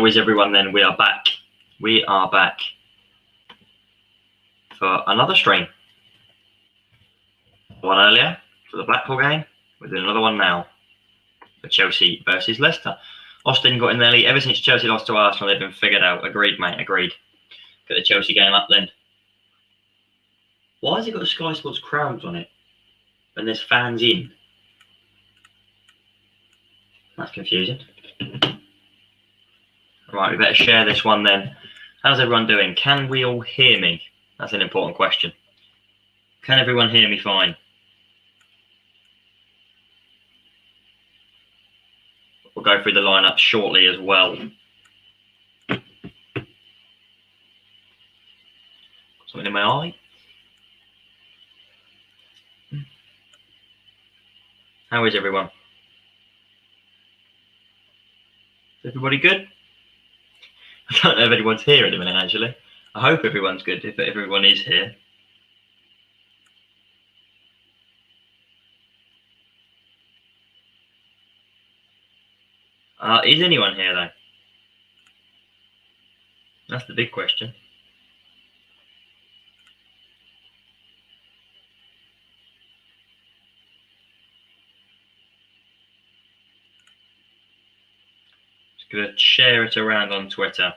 How is everyone then? We are back. We are back for another stream. One earlier for the Blackpool game. We're doing another one now for Chelsea versus Leicester. Austin got in there ever since Chelsea lost to Arsenal. They've been figured out. Agreed, mate. Agreed. Get the Chelsea game up then. Why has it got Sky Sports crowds on it? And there's fans in. That's confusing. Right, we better share this one then. How's everyone doing? Can we all hear me? That's an important question. Can everyone hear me fine? We'll go through the lineup shortly as well. Something in my eye. How is everyone? Is everybody good? I don't know if anyone's here at the minute, actually. I hope everyone's good, if everyone is here. Is anyone here, though? That's the big question. Just going to share it around on Twitter.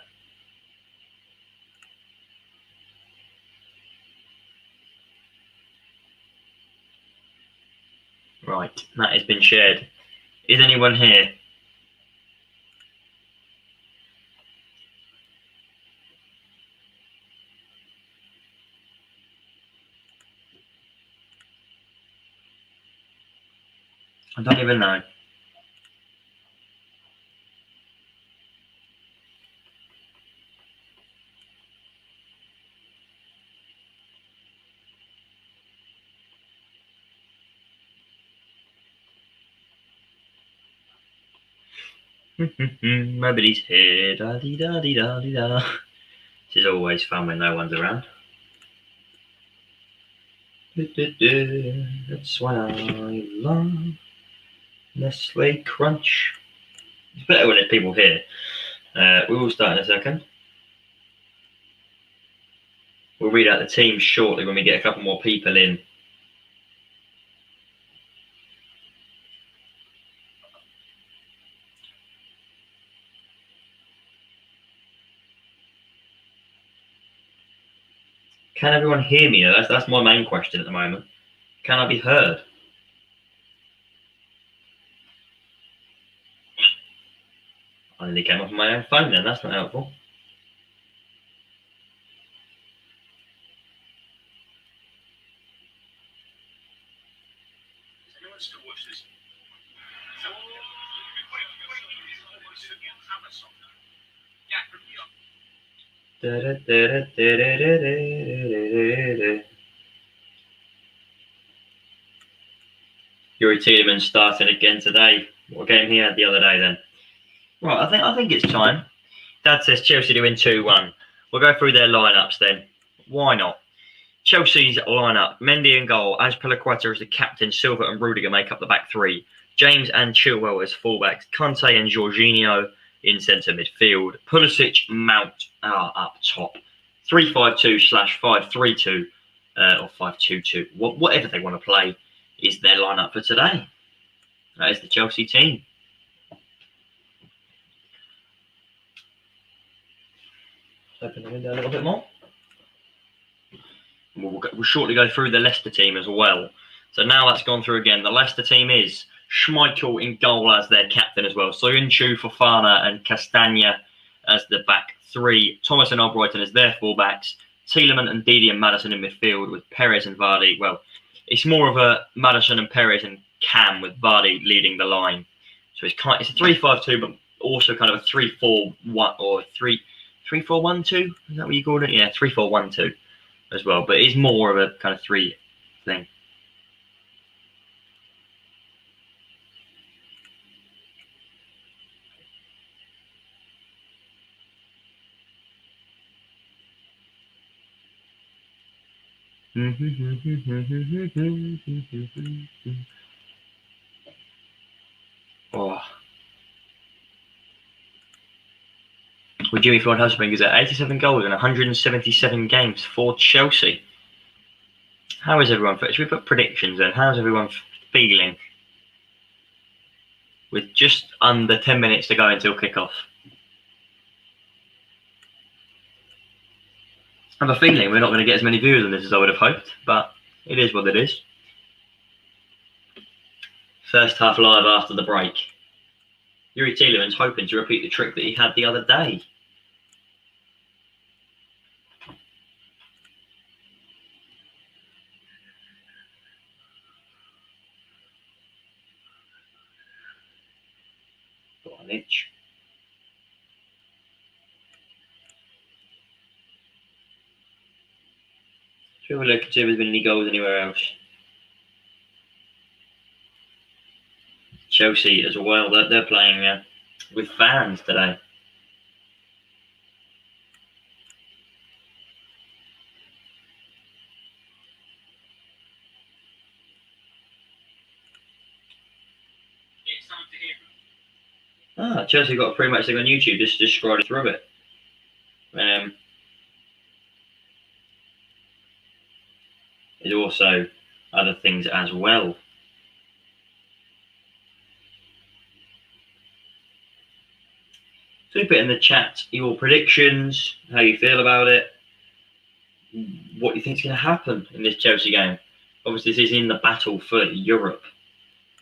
Right, that has been shared. Is anyone here? I don't even know. Nobody's here. Da dee da dee da dee da. This is always fun when no one's around. That's why I love Nestle Crunch. It's better when there's people here. We will start in a second. We'll read out the team shortly when we get a couple more people in. Can everyone hear me? That's my main question at the moment. Can I be heard? I nearly came off my own phone then. That's not helpful. Youri Tielemans starting again today. What game he had the other day then? Right, I think it's time. Dad says Chelsea to win 2-1. We'll go through their lineups then. Why not? Chelsea's lineup: Mendy in goal, Azpilicueta as the captain, Silva and Rudiger make up the back three. James and Chilwell as fullbacks, Kante and Jorginho in centre midfield, Pulisic, Mount are up top. 3-5-2/5-3-2 or 5-2-2, whatever they want to play, is their lineup for today. That is the Chelsea team. Open the window a little bit more. We'll shortly go through the Leicester team as well. So now that's gone through again. The Leicester team is Schmeichel in goal as their captain as well. Soyuncu, Fofana and Castagna as the back three. Thomas and Albrighton as their fullbacks. Tielemans and Didi and Maddison in midfield with Perez and Vardy. Well, it's more of a Maddison and Perez and Cam with Vardy leading the line. So it's a 3-5-2, but also kind of a 3-4-1 or 3-4-1-2. Is that what you called it? Yeah, 3-4-1-2 as well. But it's more of a kind of three thing. Oh. with Jimmy Ford-Husband at 87 goals in 177 games for Chelsea. How is everyone? Should we put predictions in? How's everyone feeling? With just under 10 minutes to go until kickoff. I have a feeling we're not going to get as many viewers on this as I would have hoped, but it is what it is. First half live after the break. Youri Tielemans hoping to repeat the trick that he had the other day. Got an itch. Should we look to see if there's been any goals anywhere else? Chelsea as well, they're playing with fans today. Chelsea got a pre-match thing on YouTube, just scrolling through it. There's also other things as well. So put in the chat your predictions, how you feel about it, what you think is going to happen in this Chelsea game. Obviously, this is in the battle for Europe,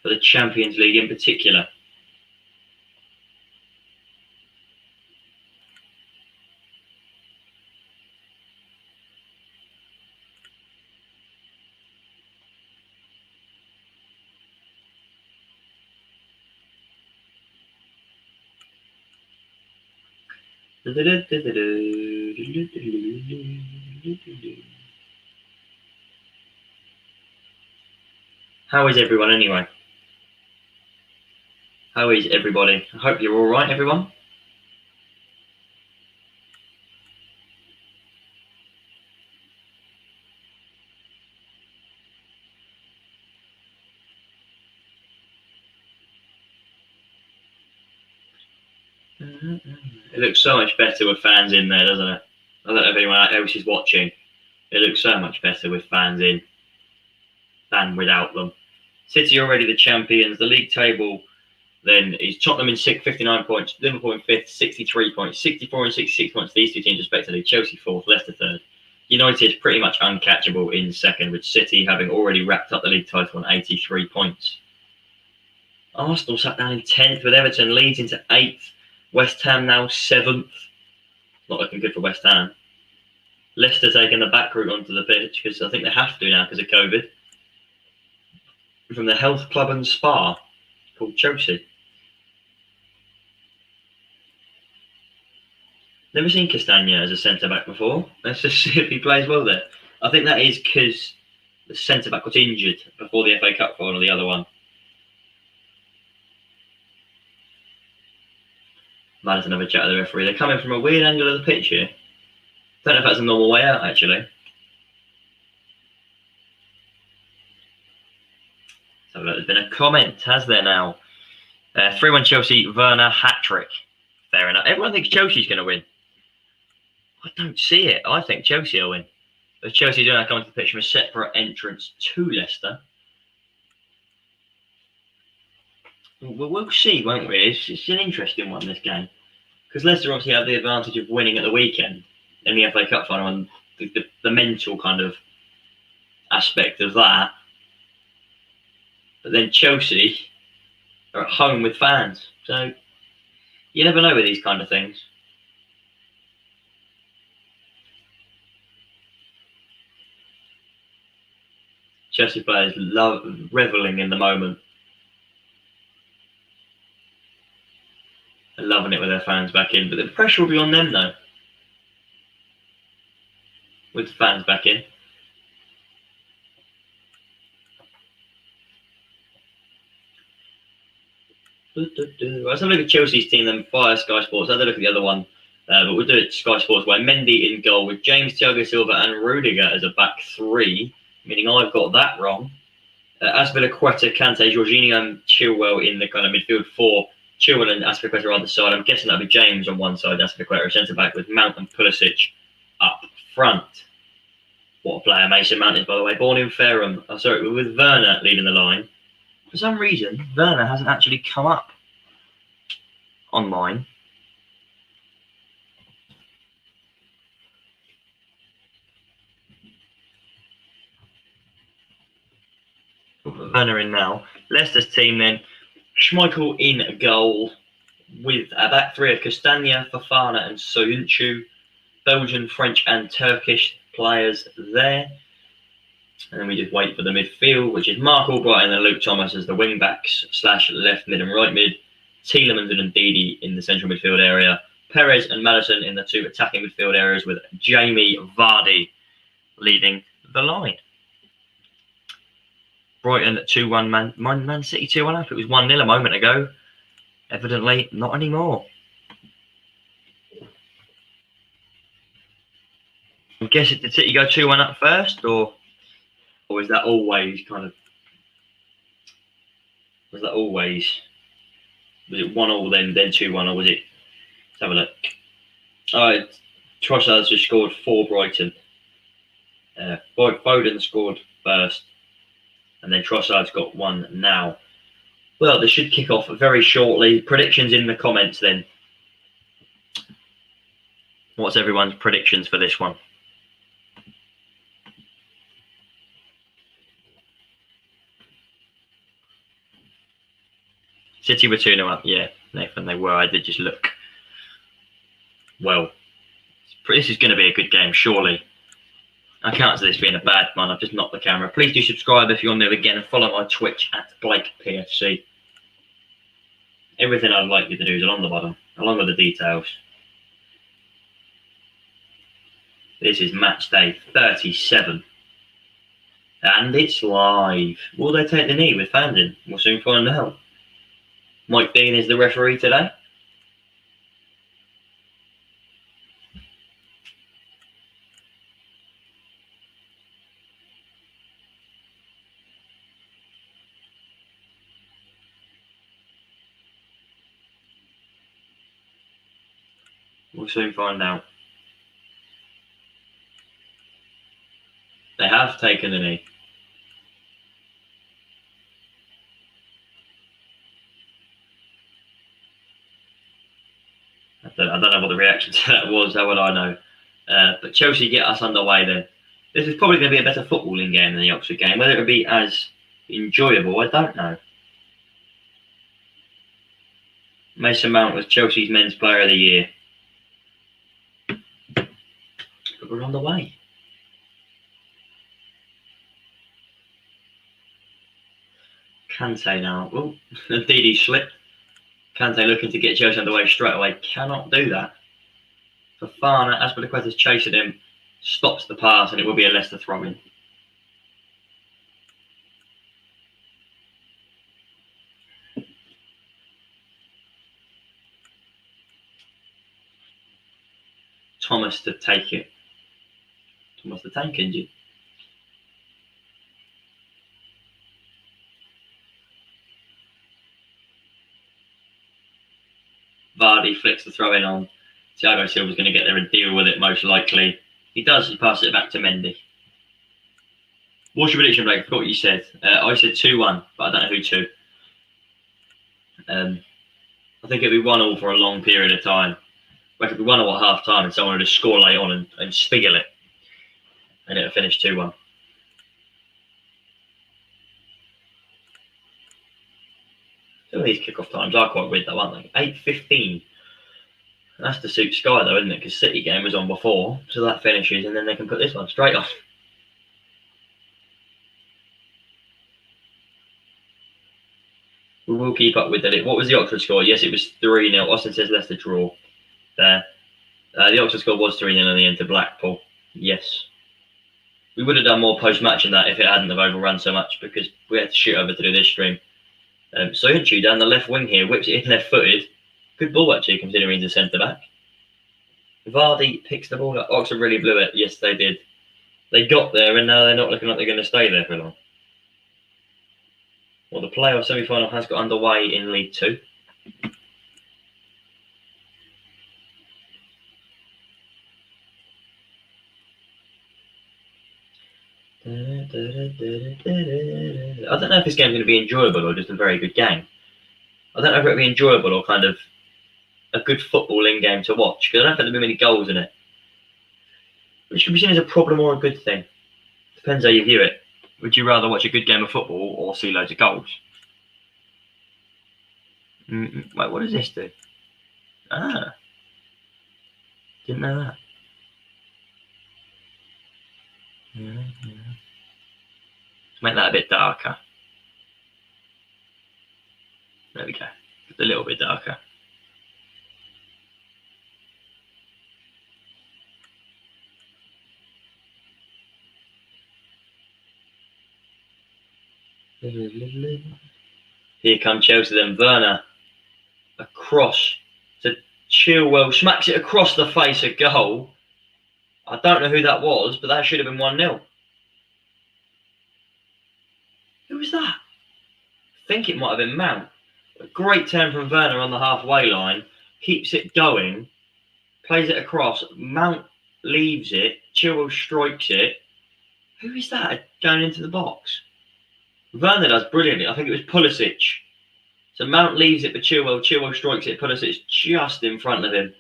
for the Champions League in particular. How is everyone anyway? How is everybody? I hope you're all right, everyone. It looks so much better with fans in there, doesn't it? I don't know if anyone else is watching. It looks so much better with fans in than without them. City already the champions. The league table then is Tottenham in 6th, 59 points. Liverpool in 5th, 63 points. 64 and 66 points, these two teams respectively. Chelsea 4th, Leicester 3rd. United pretty much uncatchable in 2nd, with City having already wrapped up the league title on 83 points. Arsenal sat down in 10th with Everton. Leeds into 8th. West Ham now 7th. Not looking good for West Ham. Leicester taking the back route onto the pitch because I think they have to now because of COVID. From the health club and spa called Chelsea. Never seen Castagna as a centre-back before. Let's just see if he plays well there. I think that is because the centre-back was injured before the FA Cup final, the other one. Madison have a chat with the referee. They're coming from a weird angle of the pitch here. Don't know if that's a normal way out, actually. So there's been a comment, has there now? 3-1 Chelsea, Werner hat-trick. Fair enough. Everyone thinks Chelsea's going to win. I don't see it. I think Chelsea will win. But Chelsea don't come to the pitch from a separate entrance to Leicester. We'll see, won't we? It's an interesting one, this game. Because Leicester obviously have the advantage of winning at the weekend in the FA Cup final and the mental kind of aspect of that. But then Chelsea are at home with fans. So you never know with these kind of things. Chelsea players love revelling in the moment. They're loving it with their fans back in. But the pressure will be on them, though. With the fans back in. Let's have a look at Chelsea's team then via Sky Sports. I'll have a look at the other one. But we'll do it Sky Sports way. Mendy in goal with James, Thiago Silva and Rudiger as a back three. Meaning I've got that wrong. Azpilicueta, Kante, Jorginho and Chilwell in the kind of midfield four. Chilwell and Azpilicueta on the side. I'm guessing that'll be James on one side, Azpilicueta centre back with Mount and Pulisic up front. What a player Mason Mount is, by the way. Born in Fareham. Oh, sorry, with Werner leading the line. For some reason, Werner hasn't actually come up on mine. Werner in now. Leicester's team then. Schmeichel in goal with a back three of Castagna, Fofana and Soyuncu. Belgian, French and Turkish players there. And then we just wait for the midfield, which is Mark Albright and then Luke Thomas as the wing backs / left mid and right mid. Tielemans and Ndidi in the central midfield area. Perez and Maddison in the two attacking midfield areas with Jamie Vardy leading the line. Brighton 2-1, Man City 2-1 up. It was 1-0 a moment ago. Evidently, not anymore. I'm guessing, did City go 2-1 up first, or is that always kind of? Was that always? Was it 1-1 then 2-1, or was it? Let's have a look. Trossard just scored for Brighton. Foden scored first, and then Trossard's got one now. Well, this should kick off very shortly. Predictions in the comments then. What's everyone's predictions for this one? City were 2-0 up. Yeah, Nathan, they were. I did just look. Well, this is going to be a good game, surely. I can't see this being a bad one. I've just knocked the camera. Please do subscribe if you're new again and follow my Twitch at BlakePFC. Everything I'd like you to do is along the bottom, along with the details. This is Matchday 37. And it's live. Will they take the knee with fans in? We'll soon find out. Mike Dean is the referee today. We'll soon find out. They have taken the knee. I don't know what the reaction to that was. How would I know? But Chelsea get us underway then. This is probably going to be a better footballing game than the Oxford game. Whether it will be as enjoyable, I don't know. Mason Mount was Chelsea's Men's Player of the Year. But we're on the way. Kante now. Oh, Ndidi slipped. Kante looking to get Chelsea underway straight away. Cannot do that. Fofana, Azpilicueta's chasing him. Stops the pass and it will be a Leicester throw-in. Thomas to take it. Thomas the Tank Engine. Vardy flicks the throw-in on. Thiago Silva's going to get there and deal with it most likely. He does. He passes it back to Mendy. What's your prediction, Blake? I forgot what you said. I said 2-1, but I don't know who to. I think it'll be 1-1 for a long period of time. Like it'll be 1-1 at half time and someone will just score late on and spiggle it. And it'll finish 2-1. Some of these kickoff times are quite weird though, aren't they? 8:15. That's to suit Sky though, isn't it? Because City game was on before, so that finishes and then they can put this one straight on. We will keep up with it. What was the Oxford score? Yes, it was 3-0. Austin says Leicester draw. There. The Oxford score was 3-0 in the end to Blackpool. Yes. We would have done more post-match in that if it hadn't have overrun so much because we had to shoot over to do this stream. Soyuncu down the left wing here, whips it in left-footed. Good ball actually, considering he's a centre-back. Vardy picks the ball up. Oxford really blew it. Yes, they did. They got there and now they're not looking like they're going to stay there for long. Well, the playoff semi-final has got underway in League 2. I don't know if this game's going to be enjoyable or just a very good game. I don't know if it'll be enjoyable or kind of a good footballing game to watch, because I don't think there'll be many goals in it. Which can be seen as a problem or a good thing. Depends how you view it. Would you rather watch a good game of football or see loads of goals? Wait, what does this do? Ah. Didn't know that. Yeah. Let's make that a bit darker. There we go. Just a little bit darker. Here come Chelsea then. Werner. Across to Chilwell. Smacks it across the face, a goal. I don't know who that was, but that should have been 1-0. Who was that? I think it might have been Mount. A great turn from Werner on the halfway line. Keeps it going. Plays it across. Mount leaves it. Chilwell strikes it. Who is that going into the box? Werner does brilliantly. I think it was Pulisic. So Mount leaves it for Chilwell. Chilwell strikes it. Pulisic just in front of him.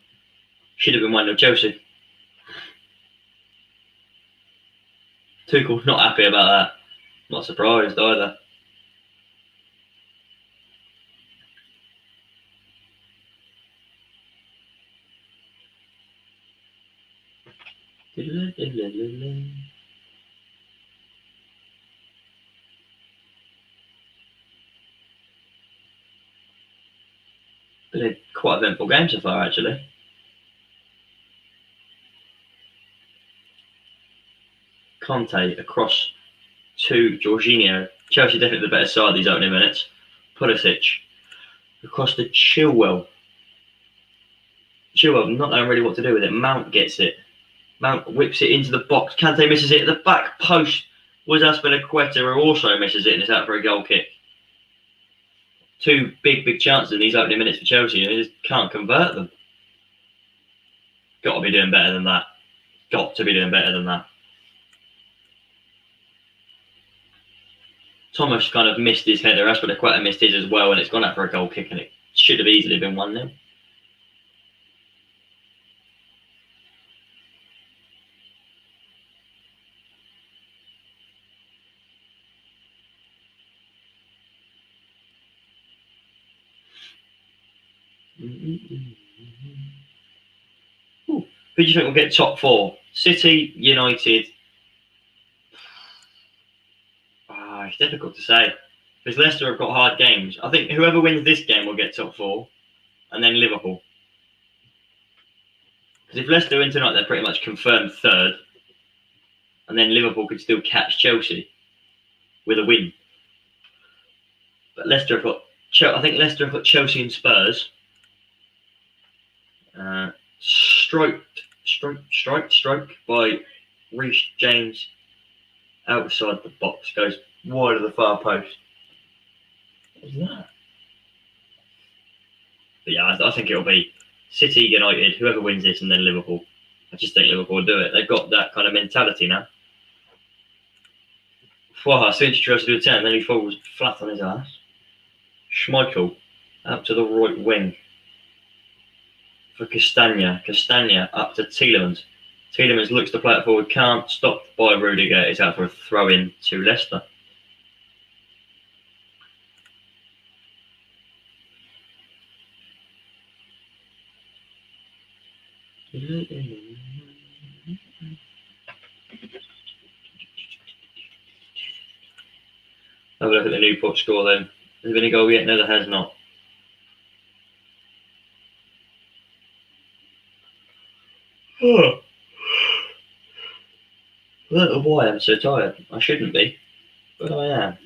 Should have been 1-0 Chelsea. Tuchel not happy about that. Not surprised either. Been quite eventful game so far, actually. Conte across to Jorginho. Chelsea definitely the better side these opening minutes. Pulisic across to Chilwell. Chilwell not knowing really what to do with it. Mount gets it. Mount whips it into the box. Kante misses it at the back post. Was Azpilicueta, who also misses it and is out for a goal kick. Two big chances in these opening minutes for Chelsea, and they just can't convert them. Got to be doing better than that. Got to be doing better than that. Thomas kind of missed his header. Azpilicueta missed his as well, and it's gone out for a goal kick, and it should have easily been 1-0. Who do you think will get top four? City, United. It's difficult to say. Because Leicester have got hard games. I think whoever wins this game will get top four. And then Liverpool. Because if Leicester win tonight, they're pretty much confirmed third. And then Liverpool could still catch Chelsea with a win. But Leicester have got... I think Leicester have got Chelsea and Spurs. Stroke by Reece James outside the box, goes wide of the far post. What was that? But yeah, I think it'll be City, United, whoever wins this, and then Liverpool. I just think Liverpool will do it. They've got that kind of mentality now. Since he tries to do a turn, then he falls flat on his ass. Schmeichel out to the right wing for Castagna. Castagna up to Tielemans. Tielemans looks to play it forward, can't, stopped by Rudiger. It's out for a throw-in to Leicester. Have a look at the Newport score then. Has there been a goal yet? No, there has not. I don't know why I'm so tired. I shouldn't be, but I am.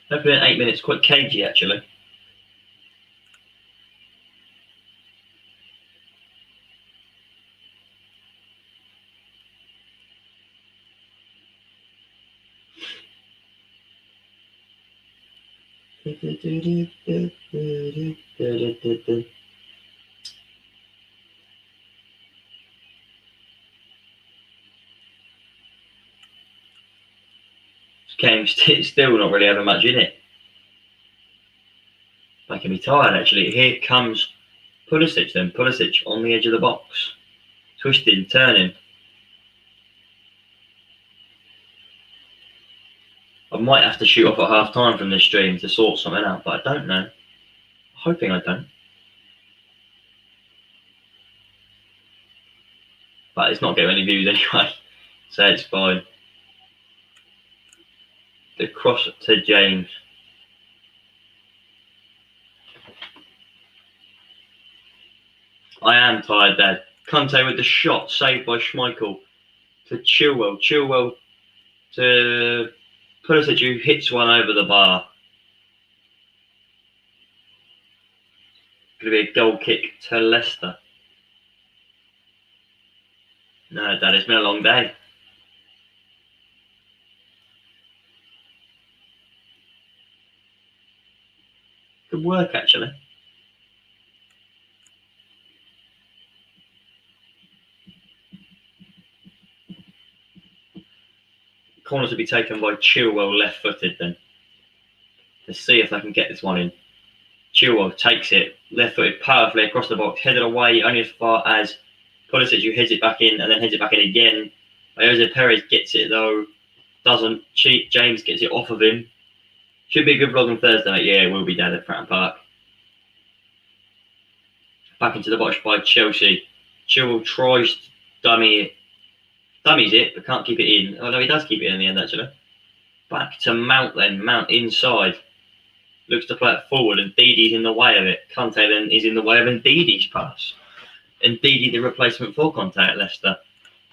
Hopefully in 8 minutes, quite cagey actually. Game's still not really having much in it. Making me tired, actually. Here comes Pulisic then. Pulisic on the edge of the box. Twisting, turning. I might have to shoot off at half time from this stream to sort something out, but I don't know. I'm hoping I don't. But it's not getting any views anyway, so it's fine. The cross to James. I am tired, Dad. Conte with the shot, saved by Schmeichel. To Chilwell. Chilwell to Pulisic, who hits one over the bar. Going to be a goal kick to Leicester. No, Dad, it's been a long day. Good work, actually. Corner to be taken by Chilwell, left-footed then. Let's see if I can get this one in. Chilwell takes it, left-footed, powerfully across the box, headed away only as far as Pulisic, who heads it back in and then heads it back in again. Jose Perez gets it though, doesn't. James gets it off of him. Should be a good vlog on Thursday night. Yeah, it will be down at Fratton Park. Back into the box by Chelsea. Chilwell tries to dummies it, but can't keep it in. Oh no, he does keep it in the end actually. Back to Mount then. Mount inside. Looks to play it forward, and Ndidi's in the way of it. Conte then is in the way of Ndidi's pass. Ndidi, the replacement for Conte at Leicester.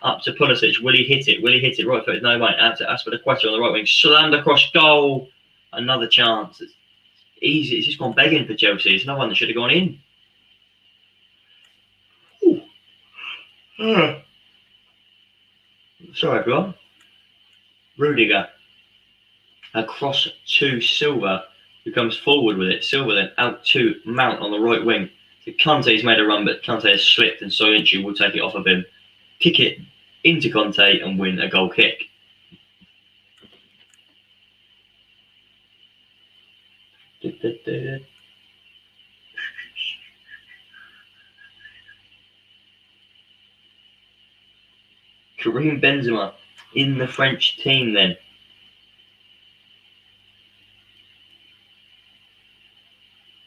Up to Pulisic. Will he hit it? Will he hit it? Right foot? No, mate. Out to Aspilicueta on the right wing. Slammed across goal. Another chance. It's easy. It's just gone begging for Chelsea. It's another one that should have gone in. Sorry, everyone. Rudiger. Across to Silva, who comes forward with it. Silva then out to Mount on the right wing. So Conte's made a run, but Conte has slipped, and Soyuncu will take it off of him. Kick it into Conte and win a goal kick. Karim Benzema in the French team then.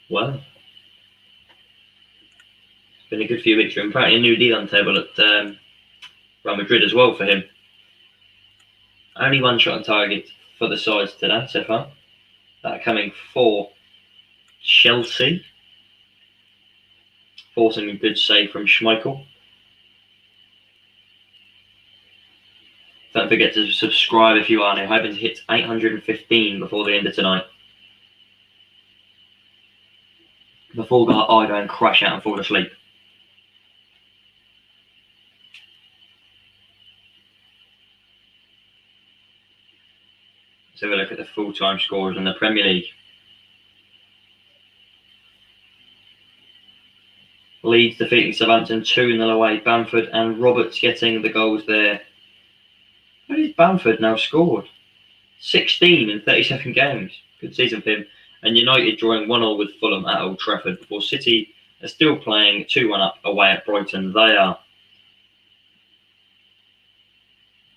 Well, it's been a good few weeks for him. Apparently a new deal on the table at Real Madrid as well for him. Only one shot on target for the sides today so far. That coming for Chelsea. Forcing a good save from Schmeichel. Don't forget to subscribe if you are new. Hoping to hit 815 before the end of tonight. Before I go and crash out and fall asleep. Let's have a look at the full-time scores in the Premier League. Leeds defeating Southampton 2-0 away. Bamford and Roberts getting the goals there. Where is Bamford now scored? 16 in 37 games. Good season for him. And United drawing 1-1 with Fulham at Old Trafford before City are still playing 2-1 up away at Brighton. They are.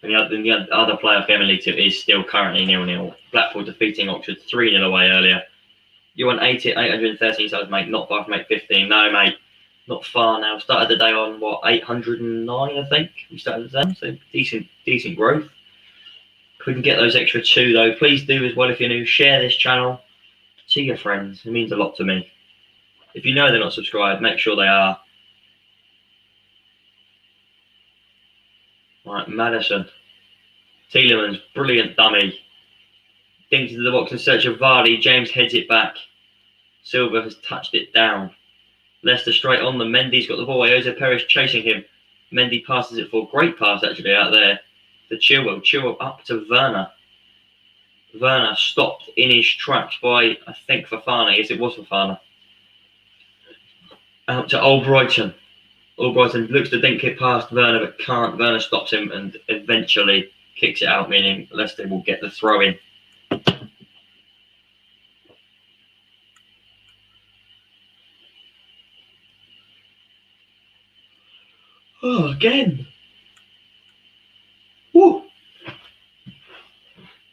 And the other playoff game in League 2 is still currently 0-0. Blackpool defeating Oxford 3-0 away earlier. You on 813 subs, mate. Not far from 815. No, mate. Not far now. Started the day on, 809, I think. We started the day, so decent growth. If we can get those extra 2, though, please do as well if you're new. Share this channel to your friends. It means a lot to me. If you know they're not subscribed, make sure they are. Right, Madison. Tielemans, brilliant dummy. Dinks into the box in search of Vardy. James heads it back. Silva has touched it down. Leicester straight on them. Mendy's got the ball. Jose Perez chasing him. Mendy passes it for. Great pass, actually, out there. To Chilwell. Chilwell up to Werner. Werner stopped in his tracks by, I think, Fofana. Yes, it was Fofana. Out to Albrighton. Albrighton looks to dink it past Werner, but can't. Werner stops him and eventually kicks it out, meaning Leicester will get the throw in. Oh, again. Woo.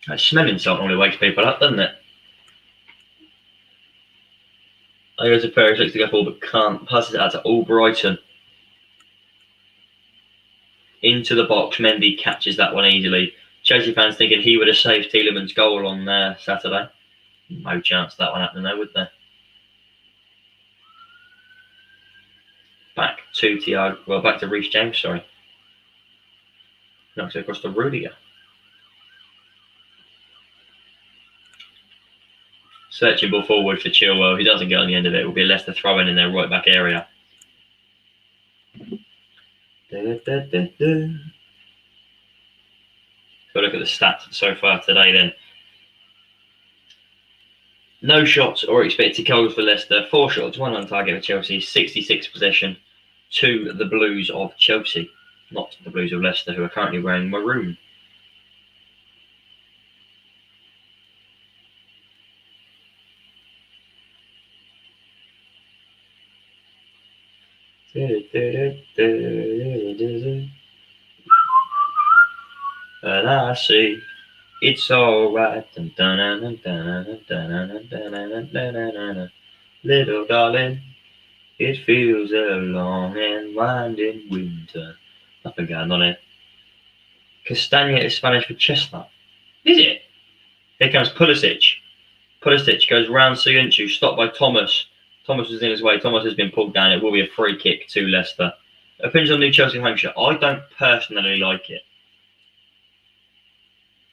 That smelling salt normally wakes people up, doesn't it? I goes to Perez, looks to go forward, but can't. Passes it out to Albrighton. Into the box. Mendy catches that one easily. Chelsea fans thinking he would have saved Tielemans' goal on Saturday. No chance of that one happening though, would there? Back to Thiago. Well, back to Reece James, sorry. Knocks it across to Rudiger. Searching ball forward for Chilwell. He doesn't get on the end of it. It will be a Leicester throw-in their right back area. Go look at the stats so far today then. No shots or expected goals for Leicester. 4 shots, 1 on target for Chelsea. 66 possession to the Blues of Chelsea. Not the Blues of Leicester, who are currently wearing maroon. And I see it's alright. Little darling, it feels a long and winding winter. Nothing going on here. Castagna is Spanish for chestnut. Is it? Here comes Pulisic. Pulisic goes round Suyuncu, stopped by Thomas. Thomas was in his way. Thomas has been pulled down. It will be a free kick to Leicester. Opinions on new Chelsea home shirt. I don't personally like it.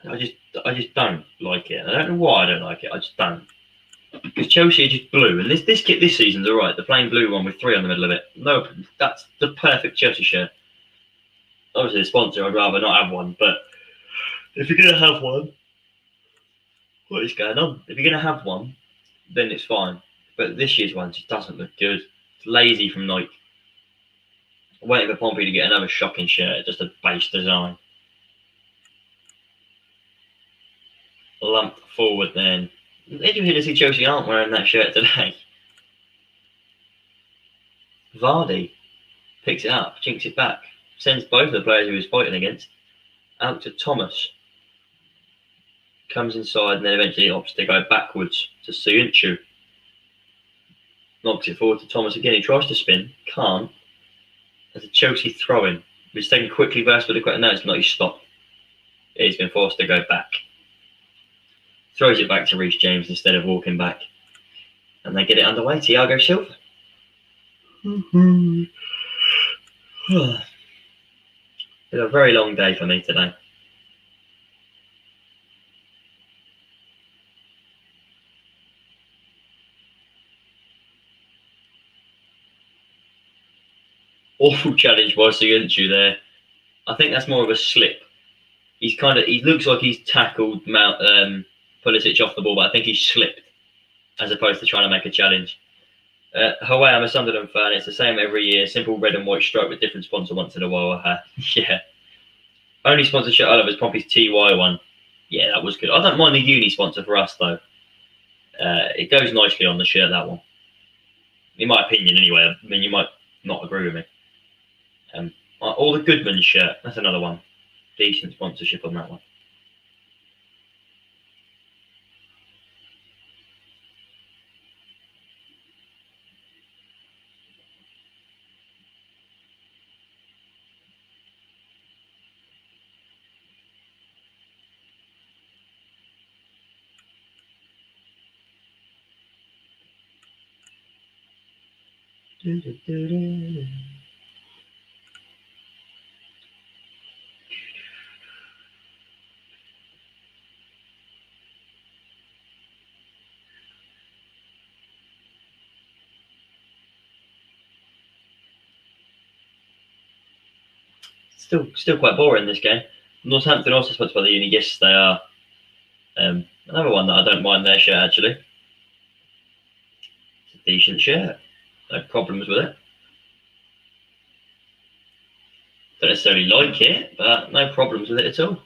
I just don't like it. I don't know why I don't like it. I just don't. Because Chelsea are just blue, and this kit this season's alright. The plain blue one with 3 on the middle of it. No, that's the perfect Chelsea shirt. Obviously, the sponsor, I'd rather not have one. But if you're gonna have one, what is going on? If you're gonna have one, then it's fine. But this year's one just doesn't look good. It's lazy from Nike. I'm waiting for Pompey to get another shocking shirt, just a base design. Lumped forward then. Interesting to see Chelsea aren't wearing that shirt today. Vardy picks it up, chinks it back, sends both of the players he was fighting against out to Thomas. Comes inside and then eventually opts to go backwards to Suyuncu. Knocks it forward to Thomas again. He tries to spin, can't. As a Chelsea throw-in. He's taken quickly burst with the quick. No, it's not. He's stopped. He's been forced to go back. Throws it back to Reece James instead of walking back. And they get it underway. Thiago Silva. It's a very long day for me today. Awful challenge by Suyuncu there. I think that's more of a slip. He looks like he's tackled Pulisic off the ball, but I think he's slipped as opposed to trying to make a challenge. Hawaii, I'm a Sunderland fan. It's the same every year. Simple red and white stripe with different sponsor once in a while. Yeah. Only sponsorship I love is Pompey's TY one. Yeah, that was good. I don't mind the uni sponsor for us though. It goes nicely on the shirt, that one. In my opinion, anyway. I mean, you might not agree with me. Or the Goodman shirt. That's another one. Decent sponsorship on that one. Still quite boring this game. Northampton also sponsored by the uni. Yes, they are. Another one that I don't mind their shirt, actually. It's a decent shirt. No problems with it. Don't necessarily like it, but no problems with it at all.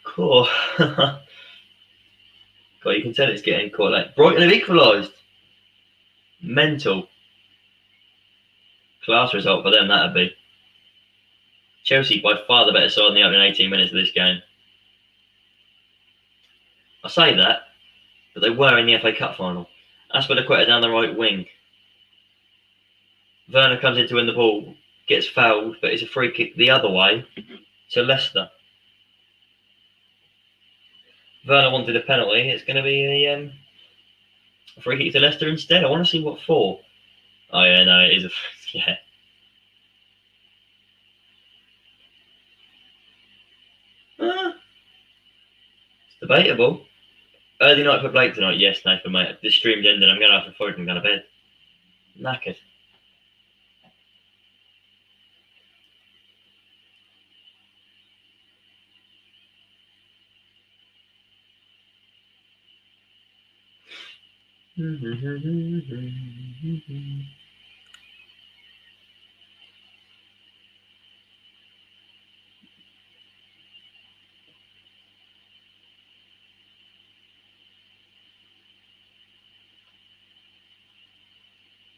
Cool. God, you can tell it's getting caught. Like Brighton have equalised. Mental. Class result for them, that'd be. Chelsea by far the better side in the opening 18 minutes of this game. I say that, but they were in the FA Cup final. Aspilicueta down the right wing. Werner comes in to win the ball, gets fouled, but it's a free kick the other way to Leicester. Werner wanted a penalty. It's going to be a free kick to Leicester instead. I want to see what for. Oh yeah, no, it is a yeah. It's debatable. Early night for Blake tonight. Yes, Nathan, mate. This stream's ending. I'm going to have to phone and go to bed. Knackered.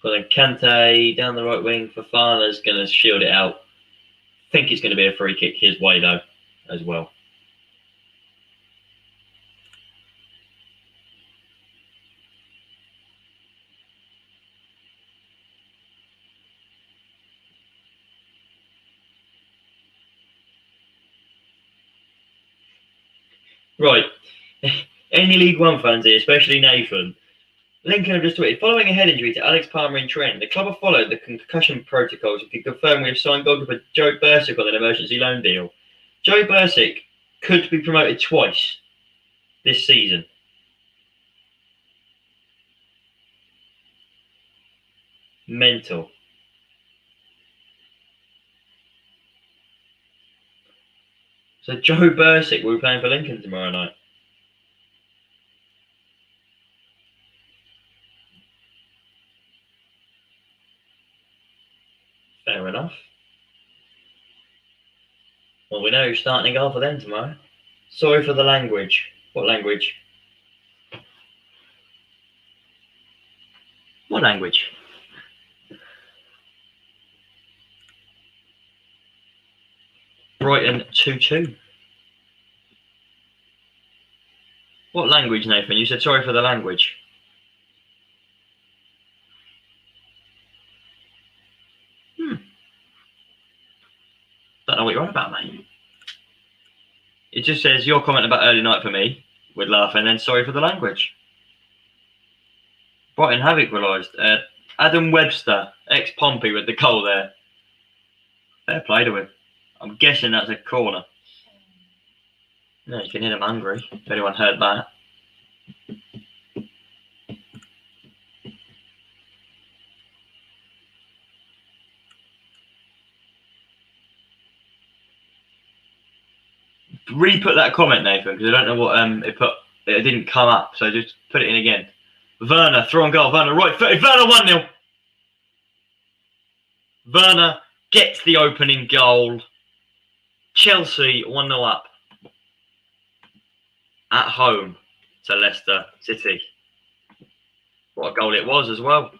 But then Kante down the right wing for Fafana's going to shield it out. Think it's going to be a free kick his way though, as well. Right. Any League One fans here, especially Nathan, Lincoln have just tweeted, following a head injury to Alex Palmer in training, the club have followed the concussion protocols and can confirm we have signed goalkeeper Joe Bursick on an emergency loan deal. Joe Bursick could be promoted twice this season. Mental. So Joe Bursick will be playing for Lincoln tomorrow night. Fair enough. Well, we know who's starting to go for them tomorrow. Sorry for the language. What language? What language? Brighton 2-2. What language, Nathan? You said sorry for the language. Don't know what you're on about, mate. It just says your comment about early night for me. We'd laugh and then sorry for the language. Brighton have equalised. Adam Webster, ex-Pompey with the goal there. Fair play to him. I'm guessing that's a corner. Yeah, you can hear them hungry. If anyone heard that. Re-put that comment, Nathan, because I don't know what it put. It didn't come up, so just put it in again. Werner, throw on goal. Werner, right footed. Werner 1-0. Werner gets the opening goal. Chelsea 1-0 up. At home to Leicester City. What a goal it was as well.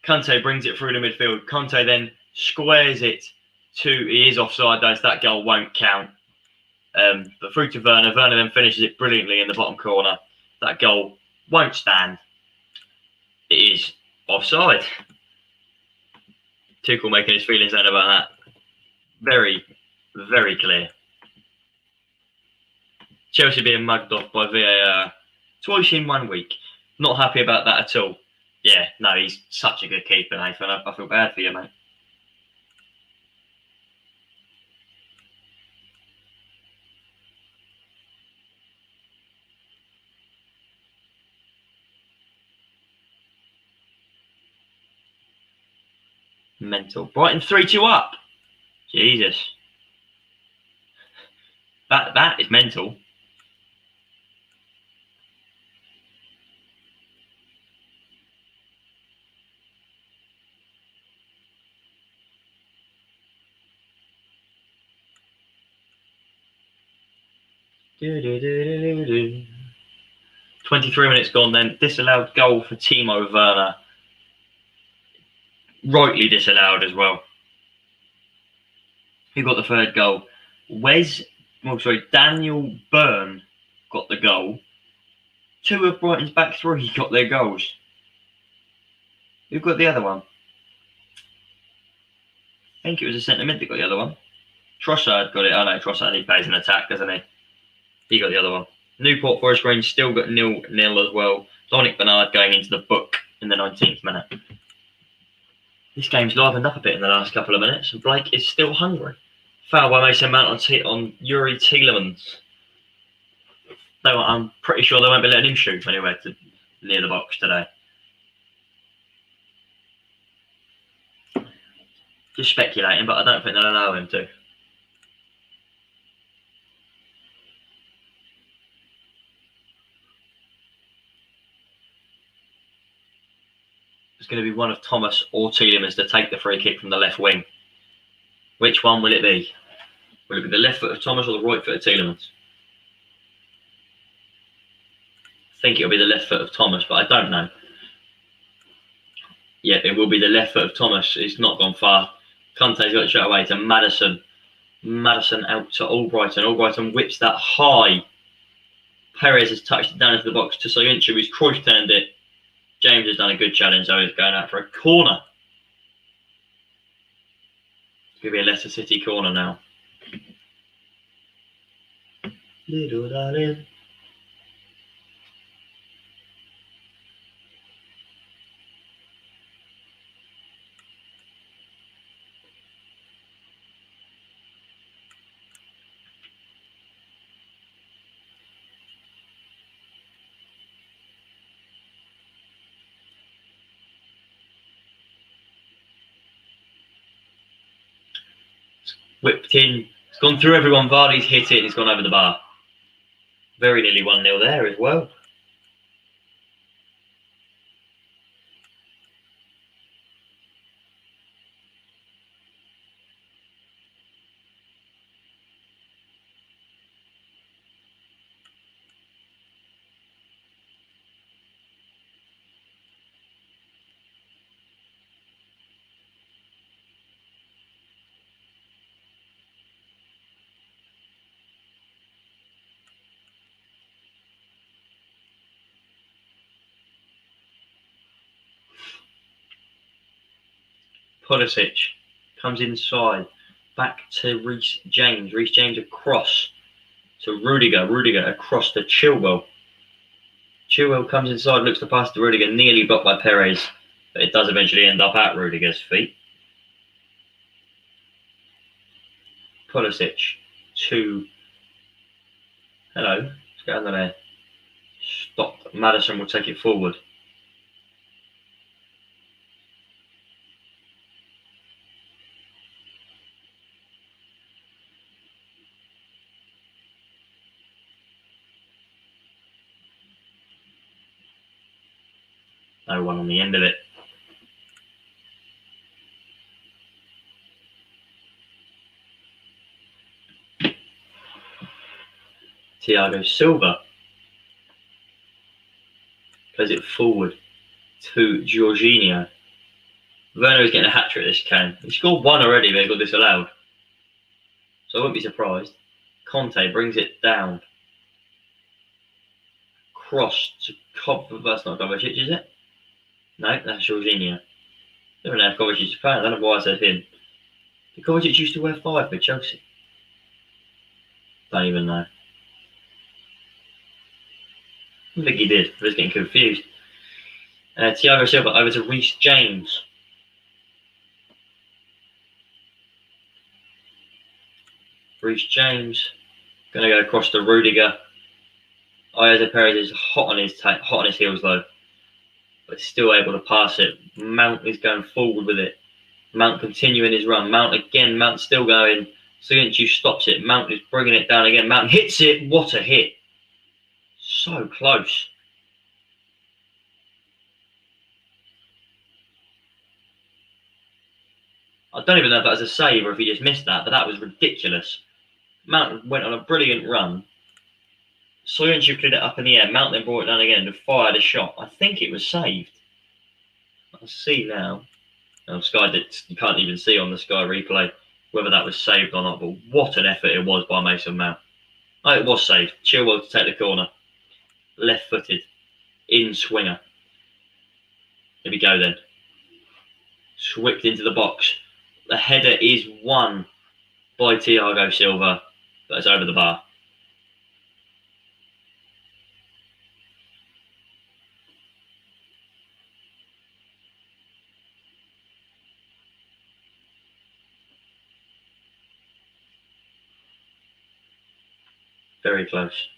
Kante brings it through the midfield. Kante then squares it to, he is offside though, so that goal won't count. But through to Werner. Werner then finishes it brilliantly in the bottom corner. That goal won't stand. It is offside. Tuchel making his feelings known about that. Very, very clear. Chelsea being mugged off by VAR twice in 1 week. Not happy about that at all. Yeah, no, he's such a good keeper, Nathan. I feel bad for you, mate. Mental. Brighton 3-2 up. Jesus. That is mental. Do, do, do, do, do. 23 minutes gone then. Disallowed goal for Timo Werner. Rightly disallowed as well. Who got the third goal? Daniel Byrne got the goal. Two of Brighton's back three got their goals. Who got the other one? I think it was a centre mid that got the other one. Trossard got it. Oh no, Trossard, he plays in attack, doesn't he? He got the other one. Newport Forest Green still got 0-0 as well. Dominic Bernard going into the book in the 19th minute. This game's livened up a bit in the last couple of minutes, and Blake is still hungry. Foul by Mason Mount on Youri Tielemans. I'm pretty sure they won't be letting him shoot anywhere near the box today. Just speculating, but I don't think they'll allow him to. It's going to be one of Thomas or Tielemans to take the free kick from the left wing. Which one will it be? Will it be the left foot of Thomas or the right foot of Tielemans? I think it'll be the left foot of Thomas, but I don't know. Yeah, it will be the left foot of Thomas. It's not gone far. Conte's got it straight away to Maddison. Maddison out to Albrighton. Albrighton whips that high. Perez has touched it down into the box to Soyuncu, who's cross turned it. James has done a good challenge, though. He's going out for a corner. It's going to be a Leicester City corner now. Little darling. Whipped in. It's gone through everyone. Vardy's hit it and it's gone over the bar. Very nearly 1-0 there as well. Pulisic comes inside, back to Reece James. Reece James across to Rudiger. Rudiger across to Chilwell. Chilwell comes inside, looks to pass to Rudiger, nearly blocked by Perez, but it does eventually end up at Rudiger's feet. Pulisic to... Hello, let's get under there. Stop. Maddison will take it forward. No one on the end of it. Thiago Silva plays it forward to Jorginho. Werner is getting a hat-trick this game. He scored one already, but he got disallowed. So I wouldn't be surprised. Conte brings it down. Cross to that's not Kovacic, is it? No, that's Jorginho. I don't know if Kovacic is playing. I don't know why I said him. Did Kovacic used to wear 5 for Chelsea? Don't even know. I think he did. I was getting confused. Thiago Silva over to Reece James. Reece James going to go across to Rudiger. Jose Perez is hot on his heels though, but still able to pass it. Mount is going forward with it. Mount continuing his run. Mount again. Mount still going. Soyuncu stops it. Mount is bringing it down again. Mount hits it. What a hit. So close. I don't even know if that was a save or if he just missed that, but that was ridiculous. Mount went on a brilliant run. Soyuncu cleared it up in the air. Mount then brought it down again and fired a shot. I think it was saved. I'll see now. Oh, you can't even see on the Sky replay whether that was saved or not, but what an effort it was by Mason Mount. Oh, it was saved. Chilwell to take the corner. Left-footed. In swinger. Here we go then. Swipped into the box. The header is won by Thiago Silva, but it's over the bar. Very close.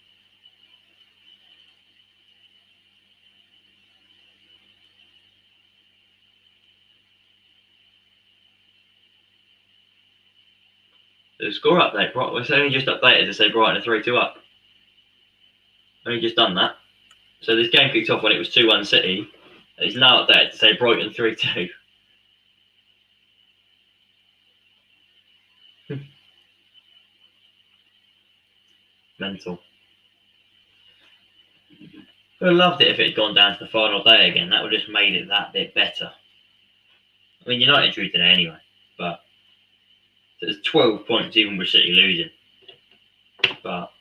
The score update. It's only just updated to say Brighton are 3-2 up. Only just done that. So this game kicked off when it was 2-1 City. It's now updated to say Brighton 3-2. Mental. I would have loved it if it had gone down to the final day again. That would have just made it that bit better. I mean, United drew today anyway, but there's 12 points even with City losing. But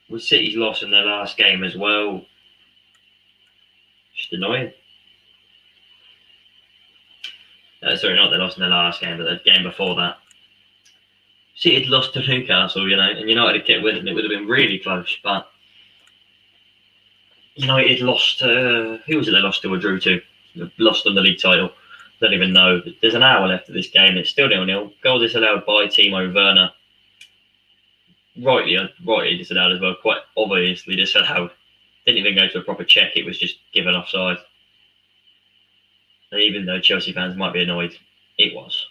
with City's loss in their last game as well, just annoying. Sorry, not their loss in their last game, but the game before that. City had lost to Newcastle, and United had kept winning. It would have been really close, but United lost to... Who was it they lost to or drew to? Lost on the league title. Don't even know. There's an hour left of this game. It's still 0-0. Goal disallowed by Timo Werner. Rightly disallowed as well. Quite obviously disallowed. Didn't even go to a proper check. It was just given offside. And even though Chelsea fans might be annoyed, it was.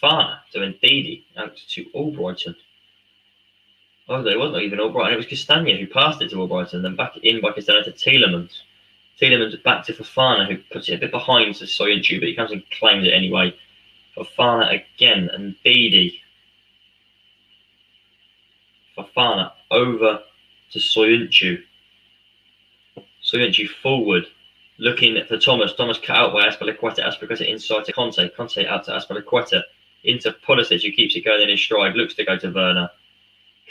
Fafana to Ndidi out to Albrighton. Oh, it wasn't even Albrighton. It was Castagna who passed it to Albrighton, then back in by Castagna to Tielemans. Tielemans back to Fafana, who puts it a bit behind to Soyuncu, but he comes and claims it anyway. Fafana again, and Ndidi. Fafana over to Soyuncu. Soyuncu forward, looking for Thomas. Thomas cut out by Azpilicueta. Azpilicueta inside to Conte. Conte out to Azpilicueta. Into Pulisic, who keeps it going in his stride. Looks to go to Werner.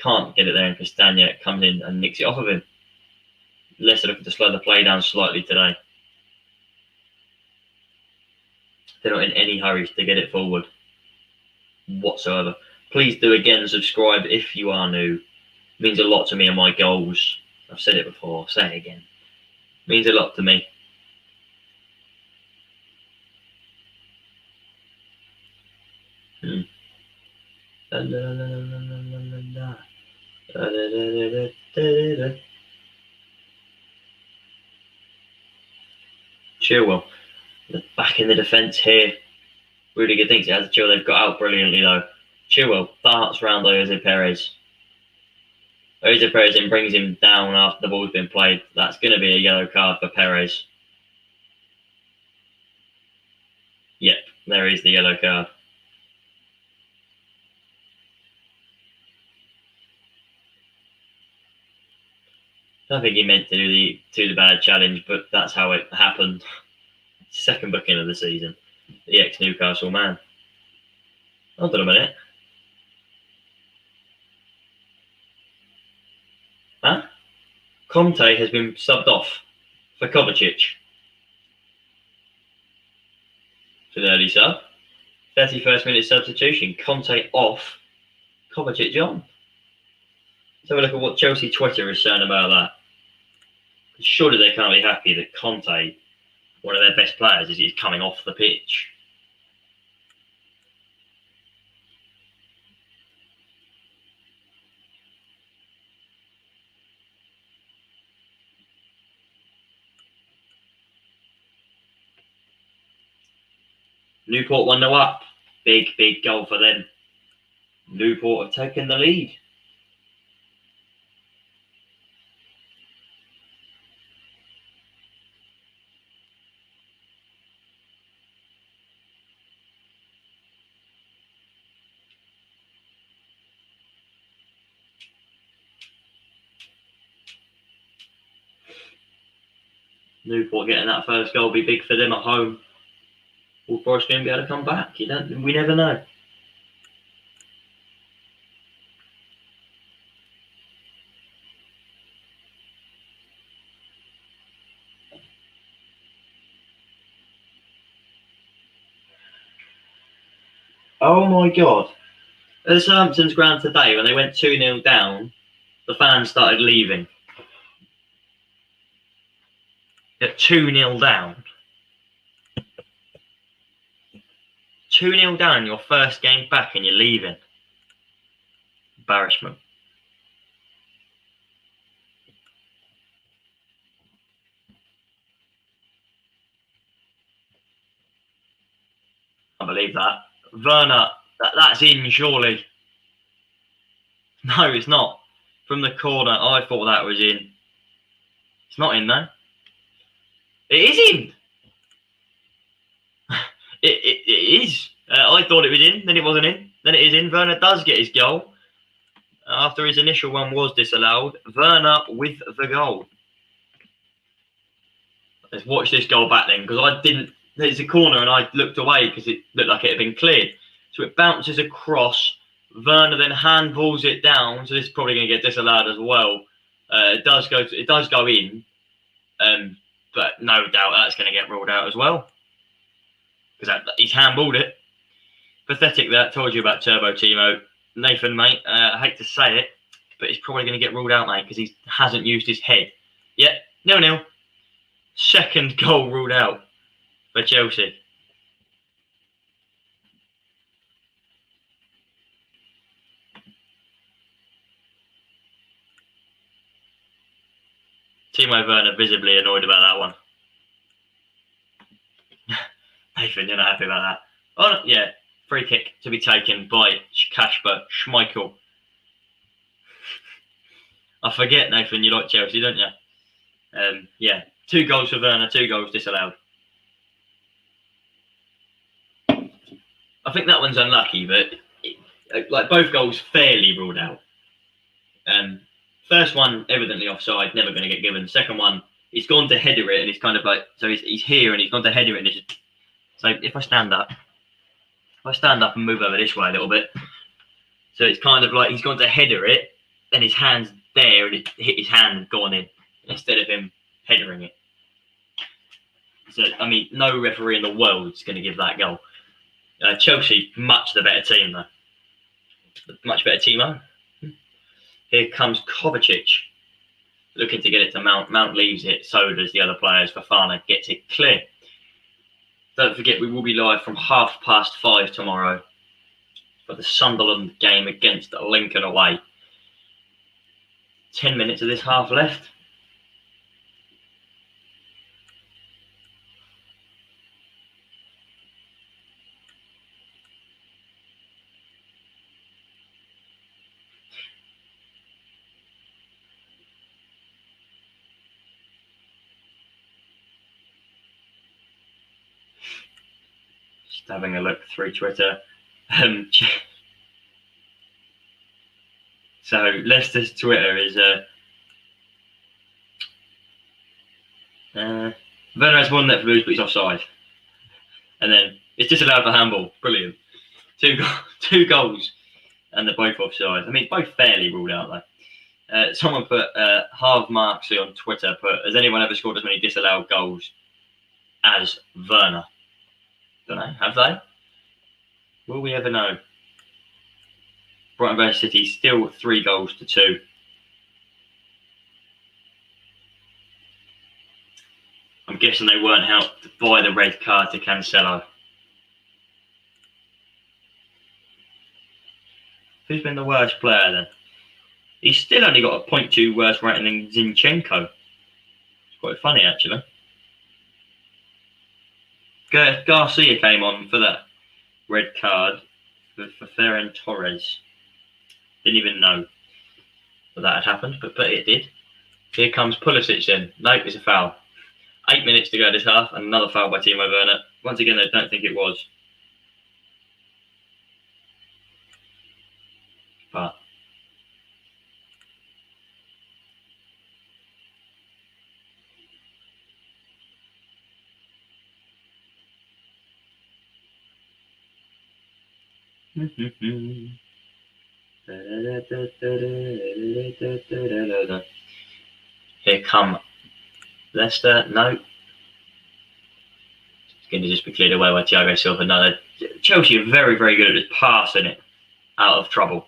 Can't get it there, and Castagna comes in and nicks it off of him. Leicester looking to slow the play down slightly today. They're not in any hurry to get it forward whatsoever. Please do again subscribe if you are new. It means a lot to me and my goals. I've said it before, I'll say it again. It means a lot to me. Chilwell, back in the defence here. Really good things. It has Chilwell. They've got out brilliantly though. Chilwell darts round Jose Perez. Jose Perez then brings him down after the ball's been played. That's going to be a yellow card for Perez. Yep, there is the yellow card. I don't think he meant to do the bad challenge, but that's how it happened. Second booking of the season. The ex-Newcastle man. Hold on a minute. Huh? Conte has been subbed off for Kovacic. For the early sub. 31st minute substitution. Conte off. Kovacic on. Let's have a look at what Chelsea Twitter is saying about that. Surely they can't be happy that Conte, one of their best players, is coming off the pitch. Newport 1-0 up. Big goal for them. Newport have taken the lead. Newport getting that first goal will be big for them at home. Will Forest going to be able to come back? We never know. Oh my God. At Southampton's ground today, when they went 2-0 down, the fans started leaving. At 2-0 down. 2-0 down, your first game back, and you're leaving. Embarrassment. I believe that. Werner, that's in, surely. No, it's not. From the corner, I thought that was in. It's not in, though. It is in. It is. I thought it was in, then it wasn't in. Then it is in. Werner does get his goal. After his initial one was disallowed. Werner with the goal. Let's watch this goal back then, because I didn't. There's a corner and I looked away because it looked like it had been cleared. So it bounces across. Werner then handballs it down. So this is probably going to get disallowed as well. It does go in, but no doubt that's going to get ruled out as well, because he's handballed it. Pathetic that. Told you about Turbo Timo. Nathan, mate, I hate to say it, but he's probably going to get ruled out, mate, because he hasn't used his head. Yeah, 0-0. Second goal ruled out for Chelsea. Timo Werner visibly annoyed about that one. Nathan, you're not happy about that. Oh, yeah. Free kick to be taken by Kasper Schmeichel. I forget, Nathan, you like Chelsea, don't you? Yeah. 2 goals for Werner, 2 goals disallowed. I think that one's unlucky, but like both goals fairly ruled out. First one, evidently offside, never going to get given. Second one, he's gone to header it, and he's kind of like, so he's here and he's gone to header it, and it's just, so if I stand up and move over this way a little bit, so it's kind of like he's gone to header it, and his hand's there, and it hit his hand and gone in, instead of him headering it. So, I mean, no referee in the world is going to give that goal. Chelsea, much the better team, though. Much better team. Here comes Kovacic, looking to get it to Mount. Mount leaves it, so does the other players. Fofana gets it clear. Don't forget, we will be live from 5:30 tomorrow for the Sunderland game against Lincoln away. 10 minutes of this half left. Just having a look through Twitter. So Leicester's Twitter is Werner has one net for Blues, but he's offside. And then it's disallowed for handball. Brilliant. Two goals, and they're both offside. I mean, both fairly ruled out though. Someone put Harv Marksy on Twitter. Has anyone ever scored as many disallowed goals as Werner? Don't know. Have they? Will we ever know? Brighton vs City still 3-2. I'm guessing they weren't helped by the red card to Cancelo. Who's been the worst player then? He's still only got a 0.2 worse rating than Zinchenko. It's quite funny actually. Garcia came on for that. red card for Ferran Torres. Didn't even know that had happened, but it did. Here comes Pulisic then. Nope, it's a foul. 8 minutes to go this half, and another foul by Timo Werner. Once again, I don't think it was. But here come Leicester. No. It's going to just be cleared away by Thiago Silva. No, Chelsea are very, very good at just passing it out of trouble.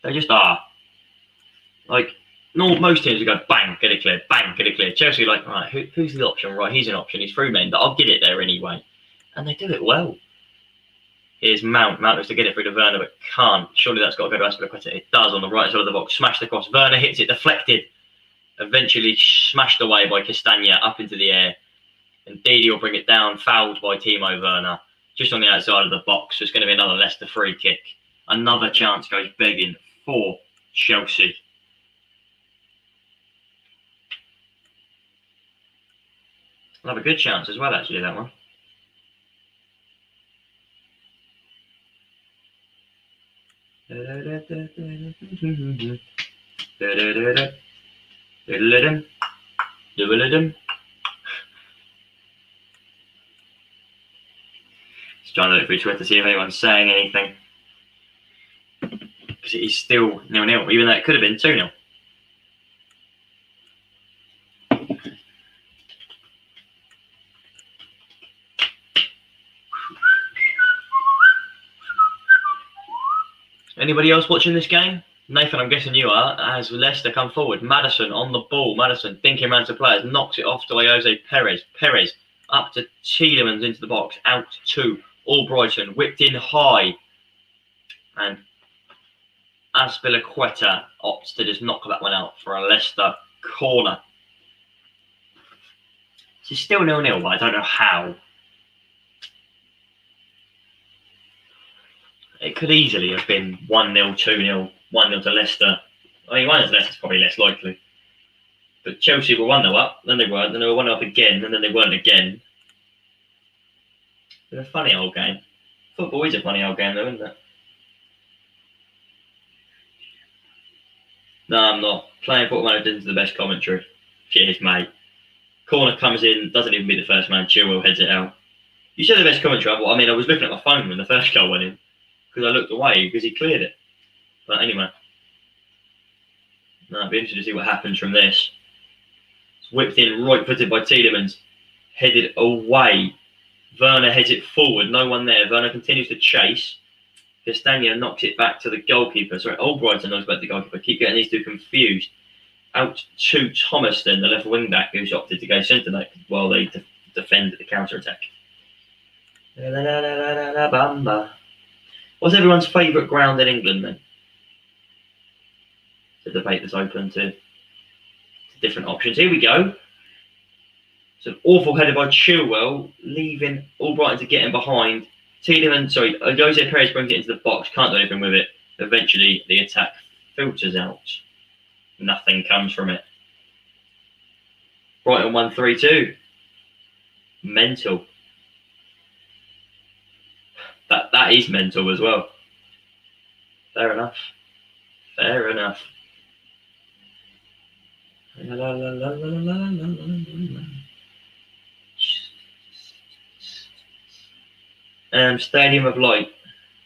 They just are. Like, most teams would go, bang, get it cleared, bang, get it cleared. Chelsea are like, right, who's the option? Right, he's an option. He's through men, but I'll get it there anyway. And they do it well. Here's Mount. Mount looks to get it through to Werner, but can't. Surely that's got to go to Aspilicueta. It does on the right side of the box. Smashed across. Werner hits it, deflected. Eventually smashed away by Castagna up into the air. And Didi will bring it down, fouled by Timo Werner. Just on the outside of the box. So it's going to be another Leicester free kick. Another chance goes begging for Chelsea. I'll have a good chance as well, actually, that one. Just trying to look through Twitter to see if anyone's saying anything. Because it is still 0-0, even though it could have been 2-0. Anybody else watching this game? Nathan, I'm guessing you are. As Leicester come forward, Maddison on the ball. Maddison thinking around to players, knocks it off to Jose Perez. Perez up to Tielemans into the box, out to Albrighton, whipped in high. And Aspilicueta opts to just knock that one out for a Leicester corner. It's still 0-0, but I don't know how. It could easily have been 1-0, 2-0, 1-0 to Leicester. I mean, 1-0 to Leicester's probably less likely. But Chelsea were 1-0 up, then they weren't, then they were 1-0 up again, and then they weren't again. It's a funny old game. Football is a funny old game, though, isn't it? No, I'm not. Playing Football Manager isn't the best commentary. Cheers, mate. Corner comes in, doesn't even be the first man. Chilwell heads it out. You said the best commentary. I mean, I was looking at my phone when the first goal went in. Because I looked away because he cleared it. But anyway. No, it'll be interesting to see what happens from this. It's whipped in, right-footed by Tielemans. Headed away. Werner heads it forward. No one there. Werner continues to chase. Castagna knocks it back to the goalkeeper. Sorry, Albrighton knocks back to the goalkeeper. Keep getting these two confused. Out to Thomas then, the left wing back, who's opted to go centre back while they defend the counter-attack. What's everyone's favourite ground in England then? It's a debate that's open to different options. Here we go. It's an awful header by Chilwell, leaving Albrighton to get him behind. Jose Perez brings it into the box, can't do anything with it. Eventually, the attack filters out. Nothing comes from it. Brighton 1-3-2. Mental. That is mental as well. Fair enough. Fair enough. Stadium of Light.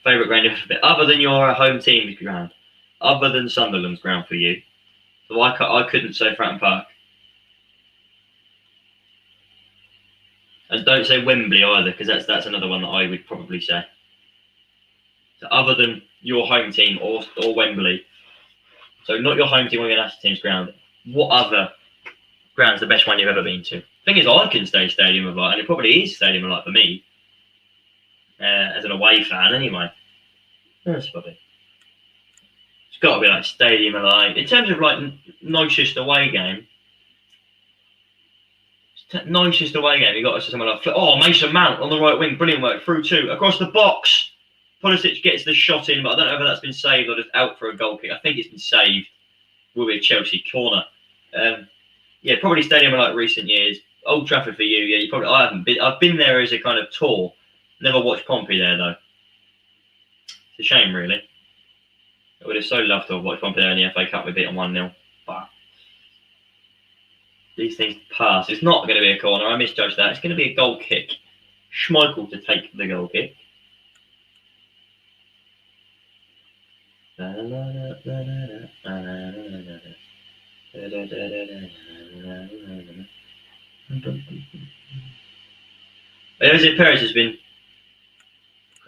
Favourite ground other than your home team's ground. Other than Sunderland's ground for you. So I couldn't say Fratton Park. And don't say Wembley either, because that's another one that I would probably say. So other than your home team or Wembley, so not your home team or your national team's ground, what other ground's the best one you've ever been to? Thing is, I can say Stadium of Light, and it probably is Stadium of Light for me, as an away fan anyway. That's probably. It's got to be like Stadium of Light. In terms of like nicest away game, nicest away game. You got us someone like Mason Mount on the right wing, brilliant work through two across the box. Pulisic gets the shot in, but I don't know whether that's been saved or just out for a goal kick. I think it's been saved. Will be a Chelsea corner. Yeah, probably stadium in like recent years. Old Trafford for you. Yeah, you probably. I haven't been. I've been there as a kind of tour. Never watched Pompey there though. It's a shame, really. I would have so loved to have watched Pompey there in the FA Cup. We beat them 1-0, but these things pass. It's not going to be a corner. I misjudged that. It's going to be a goal kick. Schmeichel to take the goal kick. Jose Perez has been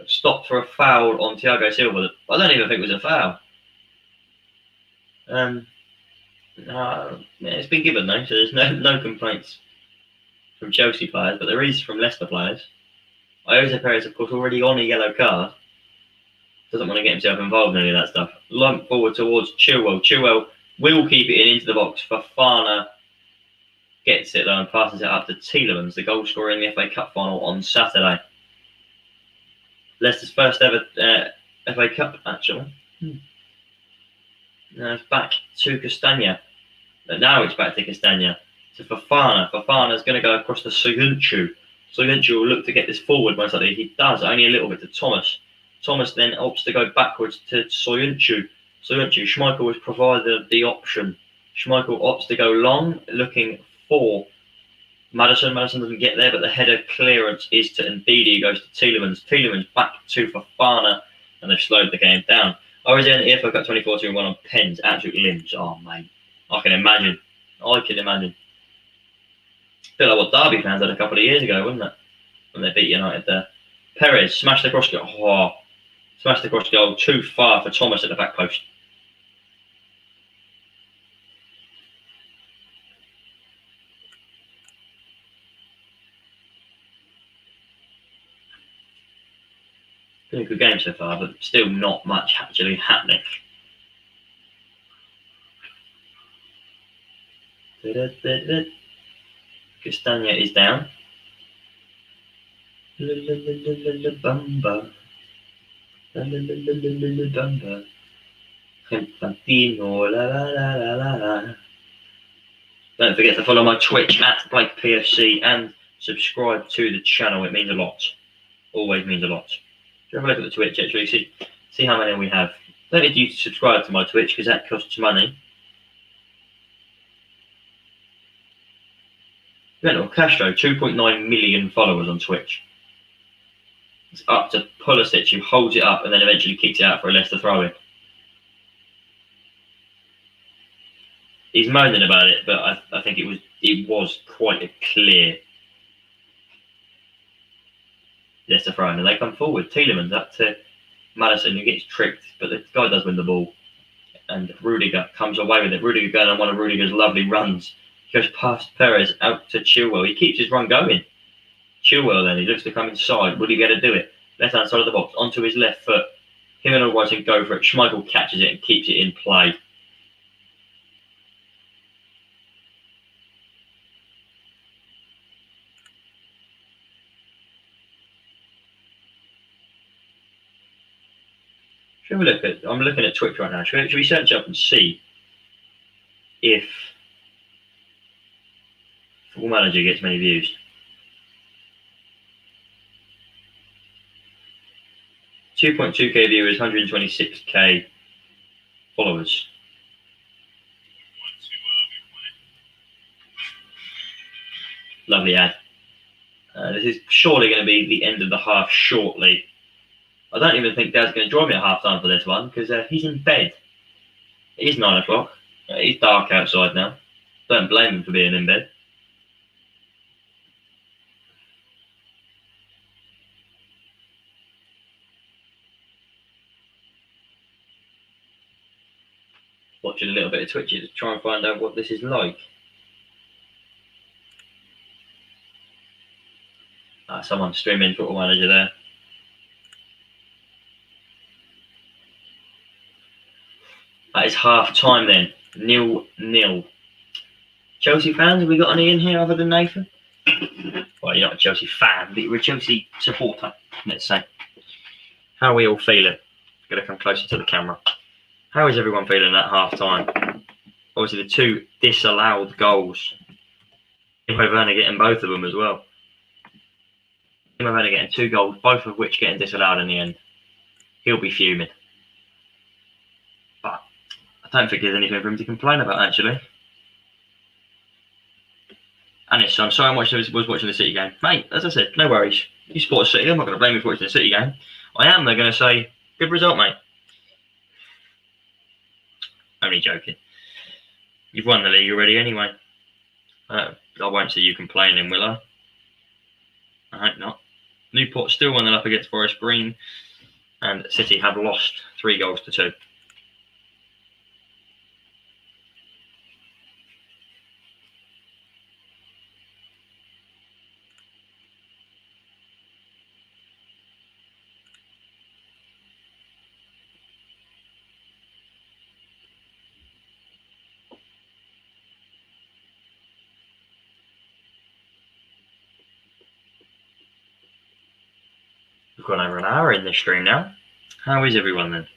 stopped for a foul on Thiago Silva. I don't even think it was a foul. It's been given though, so there's no complaints from Chelsea players, but there is from Leicester players. Jose Perez, of course, already on a yellow card. Doesn't want to get himself involved in any of that stuff. Lump forward towards Chilwell. Chilwell will keep it into the box. Fofana gets it though and passes it up to Tielemans, the goal scorer in the FA Cup final on Saturday. Leicester's first ever FA Cup, actually. Now it's back to Castagna. Now it's back to Castagna. To Fofana. Fofana's going to go across to Soyuncu. Soyuncu will look to get this forward most likely. He does, only a little bit to Thomas. Thomas then opts to go backwards to Soyuncu. Schmeichel was provided the option. Schmeichel opts to go long, looking for Maddison. Maddison doesn't get there, but the header clearance is to Ndidi. Goes to Tielemans. Tielemans back to Fofana, and they've slowed the game down. I was in the FA Cup 2014 one on pens, absolute limbs. Oh, mate. I can imagine. A bit like what Derby fans had a couple of years ago, wasn't it? When they beat United there. Perez smashed across goal. Smashed across goal. Too far for Thomas at the back post. Been a good game so far, but still not much actually happening. Castagna is down. Don't forget to follow my Twitch at BlakePFC and subscribe to the channel. It means a lot. Always means a lot. Have a look at the Twitch actually. See how many we have. Don't need you to subscribe to my Twitch because that costs money. Rental Castro, 2.9 million followers on Twitch. It's up to Pulisic, who holds it up and then eventually kicks it out for a Leicester throw-in. He's moaning about it, but I think it was quite a clear Leicester throw-in. And they come forward. Tielemans up to Maddison, who gets tricked, but the guy does win the ball. And Rudiger comes away with it. Rudiger going on one of Rudiger's lovely runs. Goes past Perez out to Chilwell. He keeps his run going. Chilwell then, he looks to come inside. Will he be able to do it? Left hand side of the box, onto his left foot. Him and Albrighton go for it. Schmeichel catches it and keeps it in play. Should we look at, I'm looking at Twitch right now. Should we search up and see if Football Manager gets many views? 2.2k viewers, 126k followers. Lovely ad. This is surely going to be the end of the half shortly. I don't even think Dad's going to join me at half time for this one because he's in bed. It is 9 o'clock. It's dark outside now. Don't blame him for being in bed. Watching a little bit of Twitch to try and find out what this is like. Someone streaming Football Manager there. That is half time then. 0-0. Chelsea fans, have we got any in here other than Nathan? Well, you're not a Chelsea fan, but you're a Chelsea supporter, let's say. How are we all feeling? Gotta come closer to the camera. How is everyone feeling at half time? Obviously, the 2 disallowed goals. Timo Werner getting both of them as well. Timo Werner getting 2 goals, both of which getting disallowed in the end. He'll be fuming. But I don't think there's anything for him to complain about, actually. Anis, I'm sorry I was watching the City game. Mate, as I said, no worries. You support City, I'm not going to blame you for watching the City game. I am, they're going to say, good result, mate. Only joking. You've won the league already anyway. I won't see you complaining, will I? I hope not. Newport still 1-0 up against Forest Green. And City have lost 3 goals to 2. We've gone over an hour in this stream now. How is everyone then?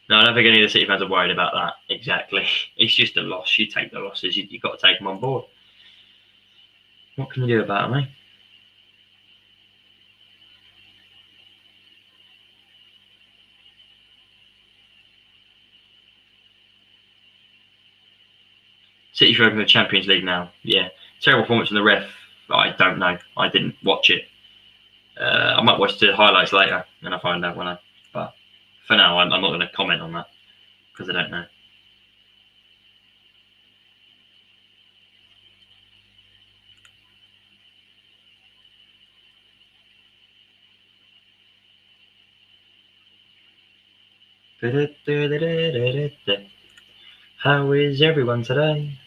No, I don't think any of the City fans are worried about that. Exactly. It's just a loss. You take the losses. You've got to take them on board. What can you do about it, mate? City for the Champions League now. Yeah. Terrible performance from the ref. I don't know. I didn't watch it. I might watch the highlights later and I find out when But for now, I'm not going to comment on that because I don't know. How is everyone today?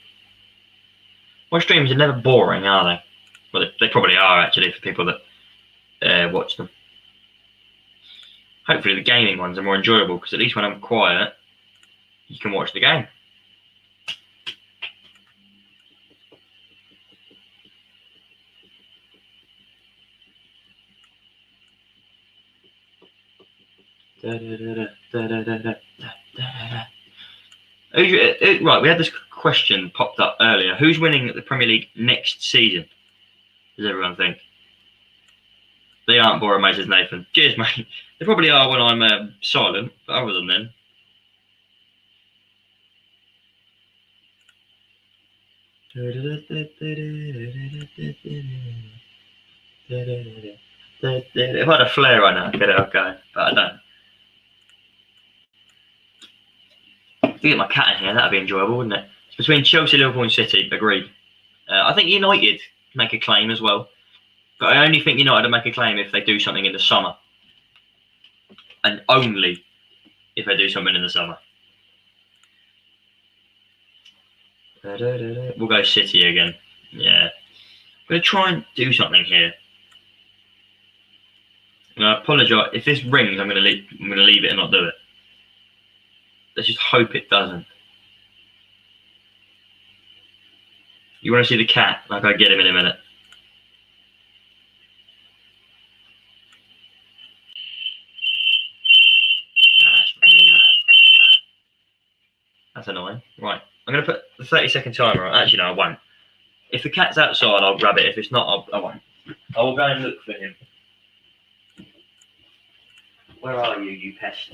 My streams are never boring, are they? Well, they probably are actually for people that watch them. Hopefully the gaming ones are more enjoyable because at least when I'm quiet, you can watch the game. Right, we had this question popped up earlier. Who's winning the Premier League next season? Does everyone think? They aren't boring, mate, says Nathan. Cheers, mate. They probably are when I'm silent, but other than then. If I had a flare right now, I'd get it okay, but I don't. If you get my cat in here, that'd be enjoyable, wouldn't it? It's between Chelsea, Liverpool, and City. Agreed. I think United make a claim as well, but I only think United will make a claim if they do something in the summer, and only if they do something in the summer. We'll go City again. Yeah, I'm gonna try and do something here. I apologise if this rings. I'm gonna leave it and not do it. Let's just hope it doesn't. You want to see the cat? Like I get him in a minute. That's annoying. Right, I'm going to put the 30-second timer on. Actually, no, I won't. If the cat's outside, I'll grab it. If it's not, I won't. I will go and look for him. Where are you, you pest?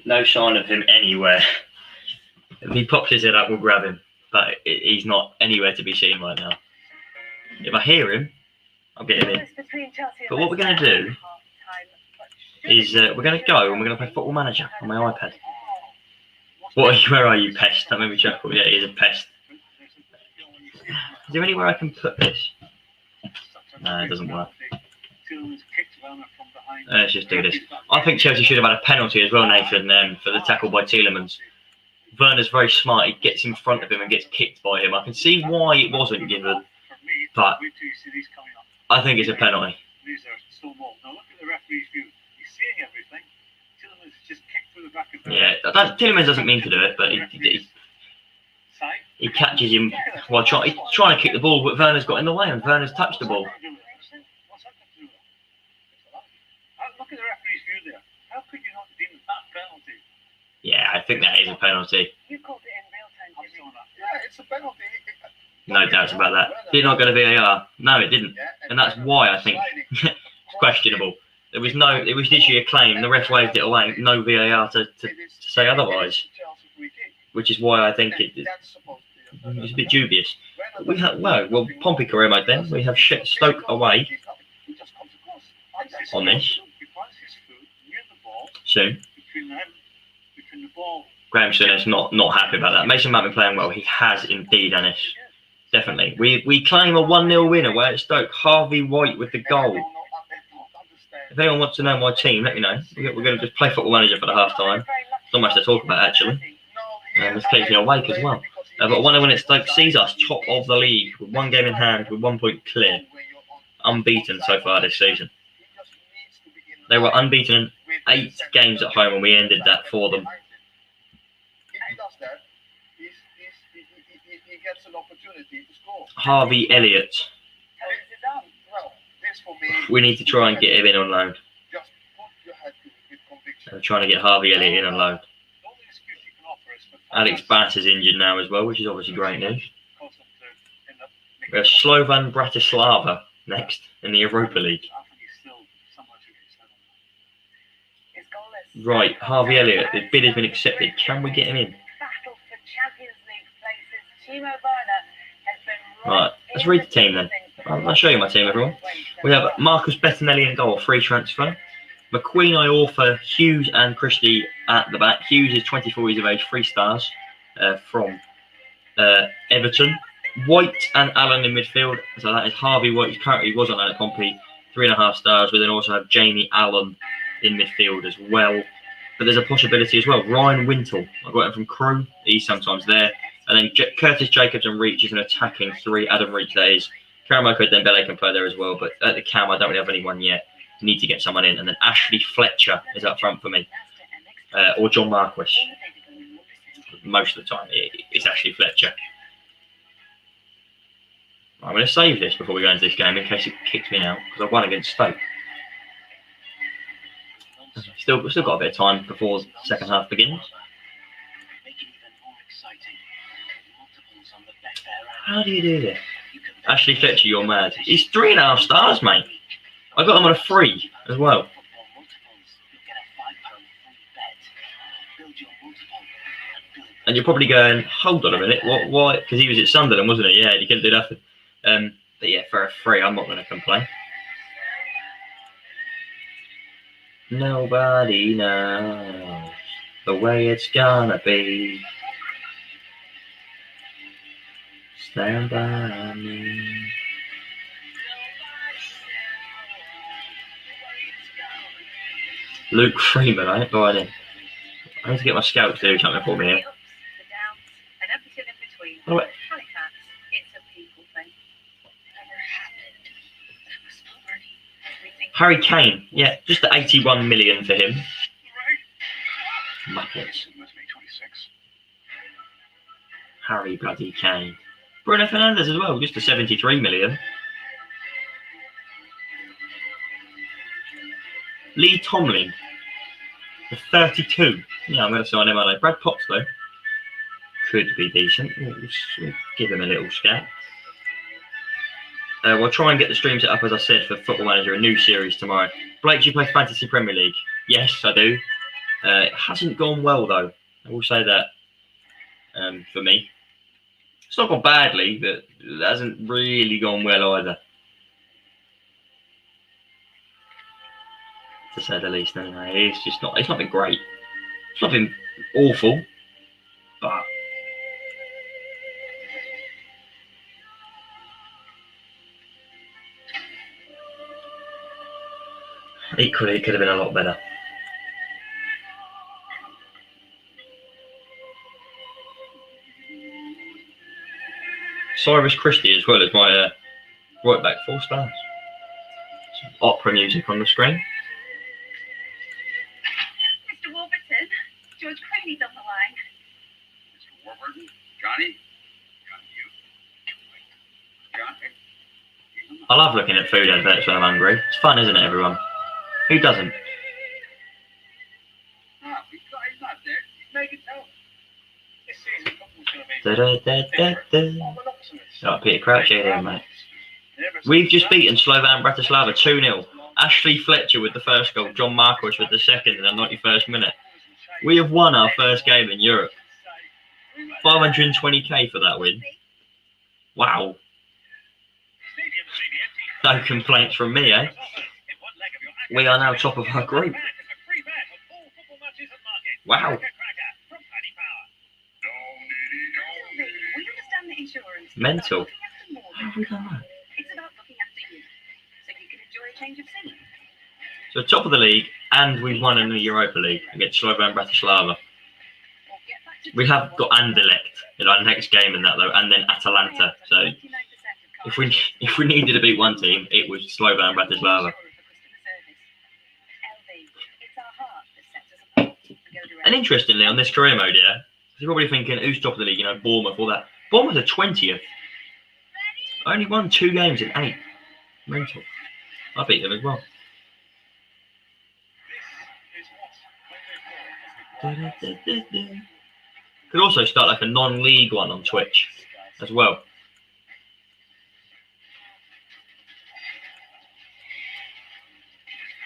No sign of him anywhere. If he pops his head up, we'll grab him. But he's not anywhere to be seen right now. If I hear him, I'll get him in. But what we're going to do is we're going to go and we're going to play Football Manager on my iPad. Where are you, pest? That made me chuckle. Yeah, it is a pest. Is there anywhere I can put this? No, it doesn't work. Let's just do this. I think Chelsea should have had a penalty as well, Nathan, for the tackle by Tielemans. Werner's very smart. He gets in front of him and gets kicked by him. I can see why it wasn't given, but I think it's a penalty. Yeah, Tielemans doesn't mean to do it, but he catches him while he's trying to kick the ball, but Werner's got in the way and Werner's touched the ball. Look at the referee's view there. How could you not deem that penalty? Yeah, I think that is a penalty. You called it in real time. Yeah, it's a penalty. No doubts about that. Did it not go to VAR? No, it didn't, and that's why I think it's questionable. It was literally a claim. The ref waved it away. No VAR to say otherwise, which is why I think it's a bit dubious. We have Pompey career mode then. We have Stoke away on this soon. Graham Souness not happy about that. Mason Mount been playing well. He has indeed, Anis. Definitely. We claim a 1-0 win away at Stoke. Harvey White with the goal. If anyone wants to know my team, let me know. We're going to just play Football Manager for the half time. Not much to talk about, actually. This keeps me awake as well. But 1-0 win at Stoke sees us top of the league with 1 game in hand, with 1 point clear. Unbeaten so far this season. They were unbeaten in 8 games at home, and we ended that for them. Harvey Elliott. We need to try and get him in on loan. I'm trying to get Harvey Elliott in on loan. Alex Bass is injured now as well, which is obviously great news. We have Slovan Bratislava next in the Europa League. Right, Harvey Elliott, the bid has been accepted. Can we get him in? Right, let's read the team then. I'll show you my team, everyone. We have Marcus Bettinelli in goal, free transfer. McQueen, Iorfa, Hughes and Christie at the back. Hughes is 24 years of age, 3 stars from Everton. White and Allen in midfield. So that is Harvey White, who currently was on that Pompey, 3.5 stars. We then also have Jamie Allen in midfield as well. But there's a possibility as well. Ryan Wintle, I got him from Crewe. He's sometimes there. And then Curtis Jacobs and Reach is an attacking 3. Adam Reach, that is. Karamoko Dembele can play there as well. But at the cam, I don't really have anyone yet. Need to get someone in. And then Ashley Fletcher is up front for me. Or John Marquis. Most of the time, it's Ashley Fletcher. I'm going to save this before we go into this game in case it kicks me out. Because I won against Stoke. Still got a bit of time before the second half begins. How do you do this? Ashley Fletcher, you're mad. He's 3.5 stars, mate. I got him on a 3 as well. And you're probably going, hold on a minute, what? Why? Because he was at Sunderland, wasn't he? Yeah, he couldn't do nothing. But yeah, for a 3, I'm not going to complain. Nobody knows the way it's gonna be. Stand by me. Luke Freeman, I ain't buying him. I need to get my scouts to do something for me here. Oh, wait. Harry Kane, yeah, just the 81 million for him. Muppets. Harry bloody Kane. Bruno Fernandes as well, just the 73 million. Lee Tomlin, the 32. Yeah, I'm going to sign him on. Brad Potts, though, could be decent. We'll give him a little scat. We'll try and get the stream set up, as I said, for Football Manager, a new series tomorrow. Blake, do you play Fantasy Premier League? Yes, I do. It hasn't gone well, though. I will say that for me. It's not gone badly, but it hasn't really gone well either. to say the least. Anyway, it's not been great. It's not been awful, but equally it could have been a lot better. Cyrus Christie as well as my right back, 4 stars. Some opera music on the screen. Mr. Warburton, George Craney's on the line. Mr. Warburton? Johnny? Johnny? I love looking at food adverts when I'm hungry. It's fun, isn't it, everyone? Who doesn't? No, he's not there. He's making help. This season, football's going to be Oh, Peter Crouch here, mate. We've just beaten Slovan Bratislava 2-0. Ashley Fletcher with the first goal, John Marquis with the second in the 91st minute. We have won our first game in Europe. 520k for that win. Wow. No complaints from me, eh? We are now top of our group. Wow. Mental. How have we done that? It's about looking after you, so you can enjoy a change of scene. So top of the league, and we've won in the Europa League against Slovan Bratislava. We have got Anderlecht in our next game in that though, and then Atalanta. So if we needed to beat one team, it was Slovan Bratislava. And interestingly, on this career mode, yeah, you're probably thinking, who's top of the league? You know, Bournemouth, all that. Bournemouth are 20th. Only won 2 games in 8. Mental. I beat them as well. Could also start like a non-league one on Twitch as well.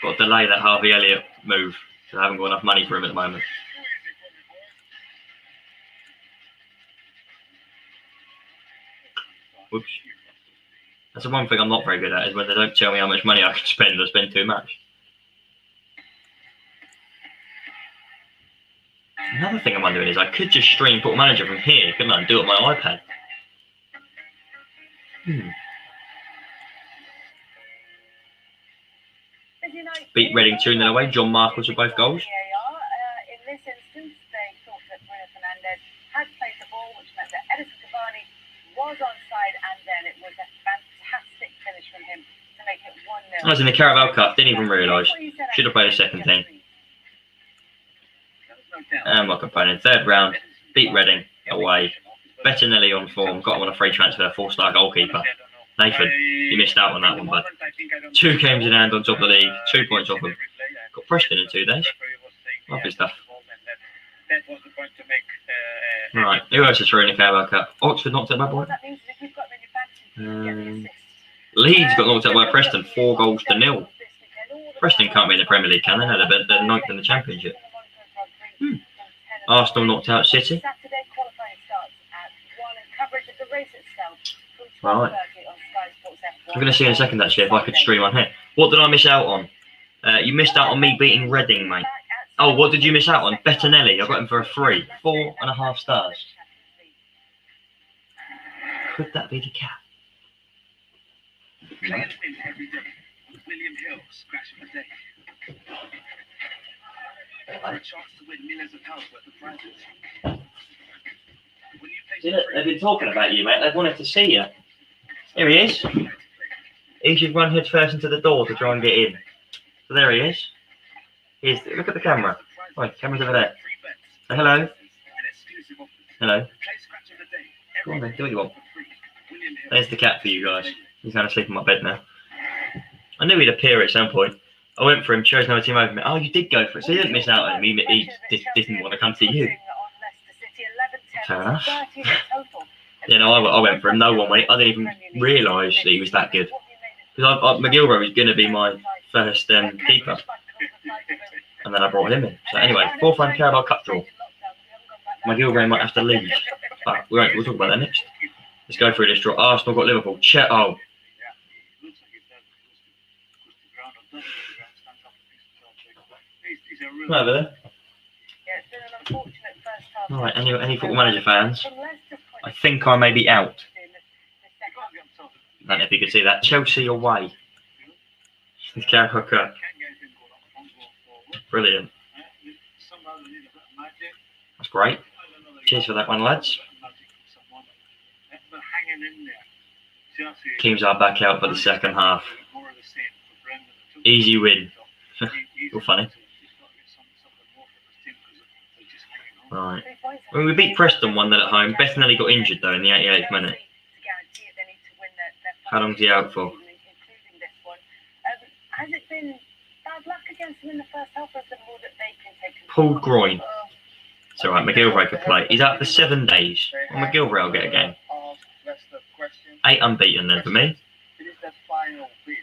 Got to delay that Harvey Elliott move because I haven't got enough money for him at the moment. Whoops. That's the one thing I'm not very good at, is when they don't tell me how much money I can spend, I spend too much. Another thing I'm wondering is I could just stream Football Manager from here, couldn't I, and do it on my iPad? Beat Reading 2-0 away, John Marquis with both goals. In this instance, they thought that Bruno Fernandes had played the ball, which meant that Edison Cavani was onside, and then it was a fantastic finish from him to make it 1-0. I was in the Carabao Cup, didn't even realise. Should have played a second team. And my component, 3rd round, beat Reading away. Bettinelli on form, got him on a free transfer, 4-star goalkeeper. Nathan, you missed out on that one, bud. 2 games in hand on top of the league, 2 points off him. Got Preston in 2 days. Lovely stuff. Right, who else is through in the Carabao Cup? Oxford knocked out by Brighton. Leeds got knocked out by Preston, 4-0. Preston can't be in the Premier League, can they? No, they're 9th in the Championship. Arsenal knocked out City. Right. I'm going to see in a second actually if I could stream on here. What did I miss out on? You missed out on me beating Reading, mate. Oh, what did you miss out on? Bettinelli. I got him for a 3. 4.5 stars. Could that be the cap? Players win every day. William Hill scratching the day. A chance to win millions of pounds worth of prizes. They've been talking about you, mate. They've wanted to see you. Here he is. He should run head first into the door to try and get in. So there he is. Look at the camera. Right, camera's over there. Say hello. Hello. Go on then, do what you want. There's the cat for you guys. He's going to sleep in my bed now. I knew he'd appear at some point. I went for him, chose another team over me. Oh, you did go for it. So you didn't miss out on him. He didn't want to come to you. Fair enough. You know, I went for him. No one went. I didn't even realise that he was that good. Because McGilvray was going to be my first keeper. And then I brought him in. So anyway, 4th round Carabao Cup draw. McGilvray might have to leave. But we'll talk about that next. Let's go through this draw. Arsenal got Liverpool. He's a really Over there. Yeah, it's been an unfortunate first half. Right, any Football Manager fans? From Leicester's point I of think I may be out. view, the you second can't get himself I don't know if you could see that. Chelsea away. Carragher Cup. can get him going forward. Brilliant. Somehow they need a bit of magic. That's great. I don't know that Cheers for that one, lads. magic from someone. They're hanging in there. Chelsea Teams are back out for the second half. more of the same for Brendan. Easy win. All funny. He's got to get something more from his team because they're just hanging on. Right. 3 points. When we beat Preston 1-0 at home, Bettinelli got injured though in the 88th minute. To guarantee it, they need to win their How long's he out for? including this one. Has it been bad luck against them in the first half, or is it more that they can take control? Pulled groin. It's alright, McGilvray could play. He's out for 7 days. Well, McGilvray will get a game. 8 unbeaten then for me. It is that final bit.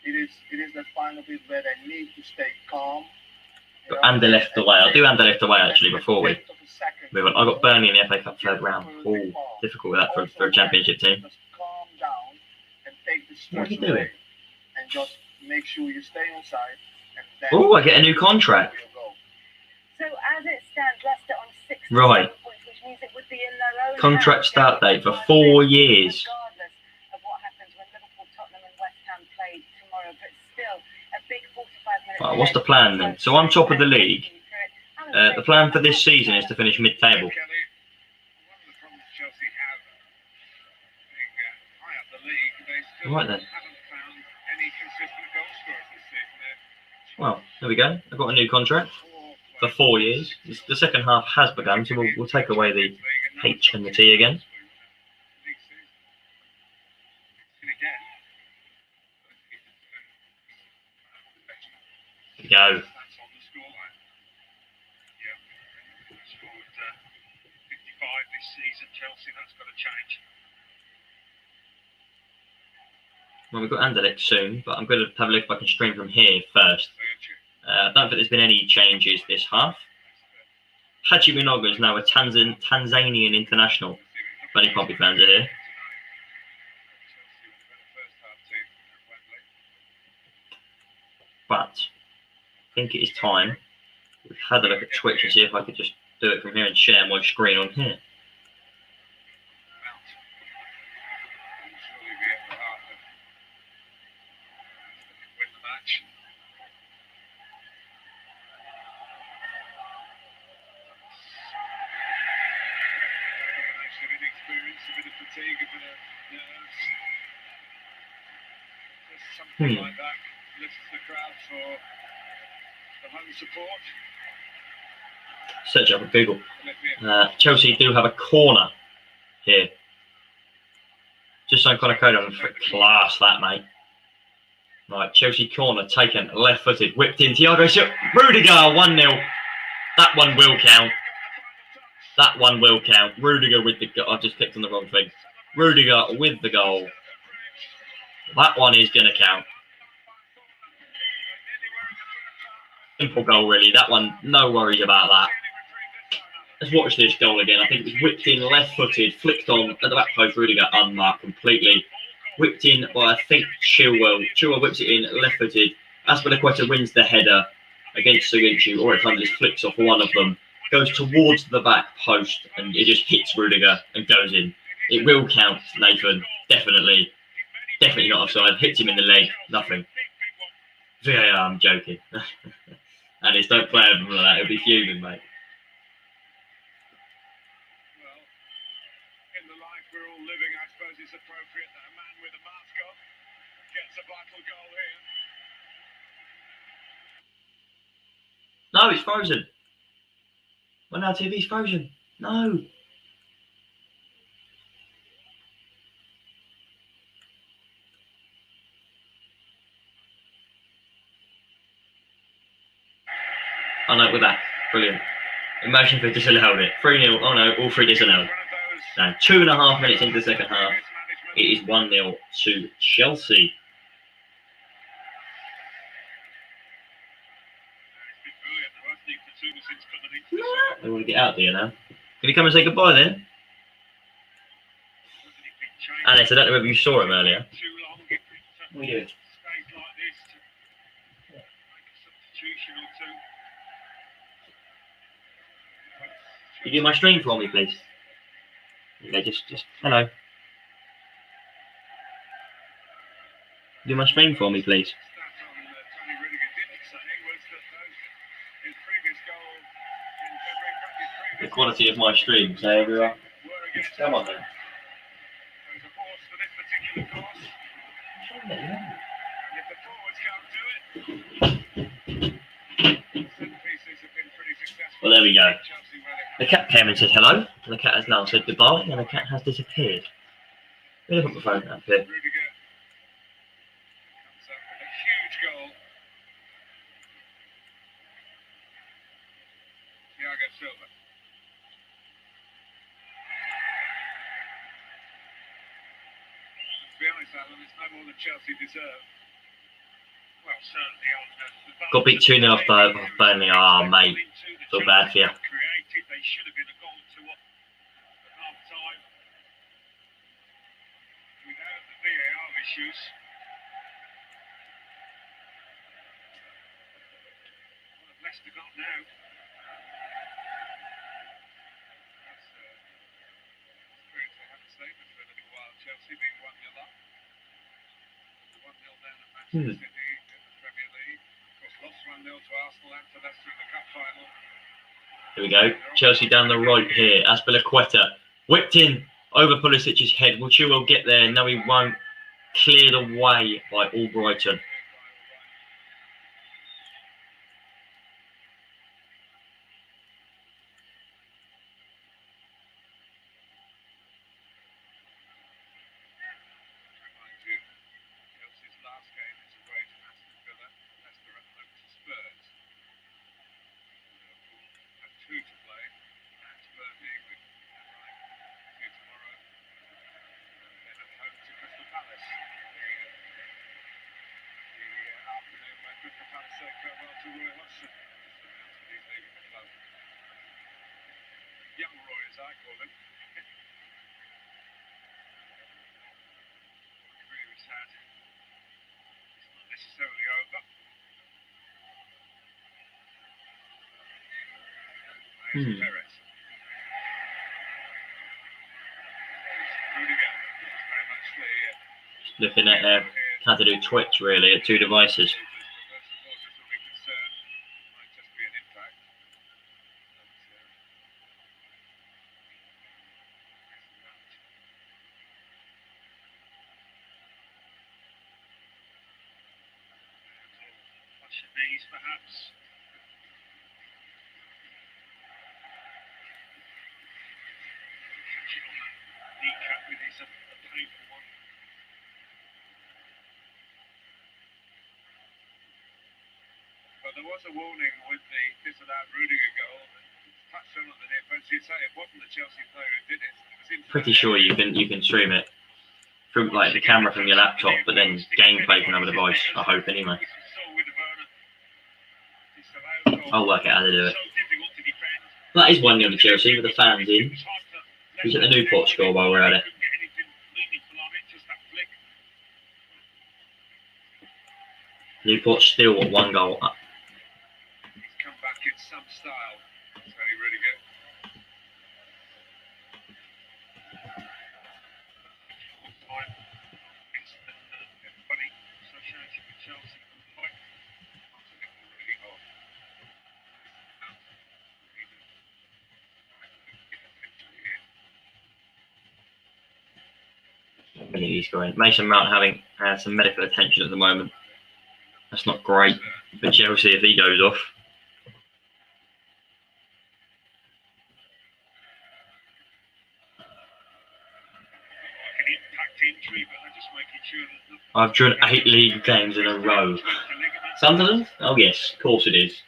It is that final bit where they need to stay calm. Got Anderlecht away. I'll do Anderlecht away actually before we move on. I got Burnley in the FA Cup third round. Oh, difficult with that for a championship team. Just calm down and take the stress What are you doing? away and just make sure you stay on side. Oh, I get a new contract. So as it stands, Leicester on 6 Right. points, which means it would be in their own Contract hands start going date for forward, 4 years. regardless of what happens when Liverpool, Tottenham and West Ham play tomorrow. But still, a big 45 minutes. Right, what's the plan then? So I'm top of the league. The plan for this season is to finish mid-table. One of the problems Chelsea have being high up the league, they still Right then. haven't found any consistent goal scorers this season. Well, there we go. I've got a new contract for 4 years. The second half has begun, so we'll take away the H and the T again. There we go. That's on the scoreline. Yeah, scored 55 this season. Chelsea, that's got to change. Well, we've got Anderlecht soon, but I'm going to have a look if I can stream from here first. I don't think there's been any changes this half. Hachi Minogue is now a Tanzanian international. Many Pompey fans are here. But I think it is time. We've had a look at Twitch and see if I could just do it from here and share my screen on here. Something like that lifts the crowd for the home support. Search up on Google. Chelsea do have a corner here. Just on Connor Code on class that, mate. Right, Chelsea corner taken, left-footed, whipped in. Thiago Silva, Rudiger, 1-0. That one will count. That one will count. Rudiger with the goal. I've just clicked on the wrong thing. Rudiger with the goal. That one is going to count. Simple goal, really. That one, no worries about that. Let's watch this goal again. I think it was whipped in, left-footed, flicked on at the back post. Rudiger unmarked completely. Whipped in by, I think, Chilwell. Chilwell whips it in, left-footed. Aspilicueta wins the header against Suginchu, or it kind of just flicks off one of them. Goes towards the back post, and it just hits Rudiger and goes in. It will count, Nathan. Definitely. Definitely not offside. Hits him in the leg. Nothing. VAR, I'm joking. And it's don't play over like that. It'll be fuming, mate. Well, in the life we're all living, I suppose it's appropriate that a man with a mask on gets a vital goal here. No, it's frozen. Well, now TV's frozen. No. Oh no, we're back. Brilliant. Imagine if they disallowed it. 3-0. Oh no, all three disallowed. Now, 2.5 minutes into the second half. It is 1-0 to Chelsea. They want to get out there now. Can you come and say goodbye then? Alice, I don't know whether you saw him earlier. What are you doing? You do my stream for me, please. Okay, just hello. Do my stream for me, please. The quality of my stream, so everyone. Come on then. Well, there we go. The cat came and said hello, and the cat has now said goodbye, and the cat has disappeared. Let me look at my phone up here. Chelsea deserve. Well, certainly Got beat 2-0 off Burnley. Oh, mate. Feel bad for you. They should have been a goal to up at half time without the VAR issues. What have Leicester got now? That's great to have a statement for a little while. Chelsea being 1-0 up. 1-0 down at Matchday City in the Premier League. Of course, lost 1-0 to Arsenal and to Leicester in the cup final. Here we go. Chelsea down the right here. Azpilicueta whipped in over Pulisic's head. Will Chilwell get there? No, he won't. Cleared away by Albrighton. Young Roy, as I call him. Really sad. It's not necessarily over. Perez. Rudiger. Very much the Looking at how to do Twitch really at two devices. Knees, perhaps. Catching on that kneecap with his a painful one. But there was a warning with the disallowed Rudiger goal. Touched on at the near post. You'd say it wasn't the Chelsea player who did it. It was Pretty sure you can stream it from like the camera from your laptop, but then gameplay from another device. I hope anyway. I'll work out how to do it. That is 1-0 to Chelsea with the fans in. Who's at the Newport score while we're at it? Newport still at 1 goal up. He's come back in some style. It's very, really good. Everybody associated with Chelsea like really hot. He's going. Mason Mount having some medical attention at the moment. That's not great for Chelsea if he goes off. I've drawn 8 league games in a row. Sunderland? Oh yes, of course it is.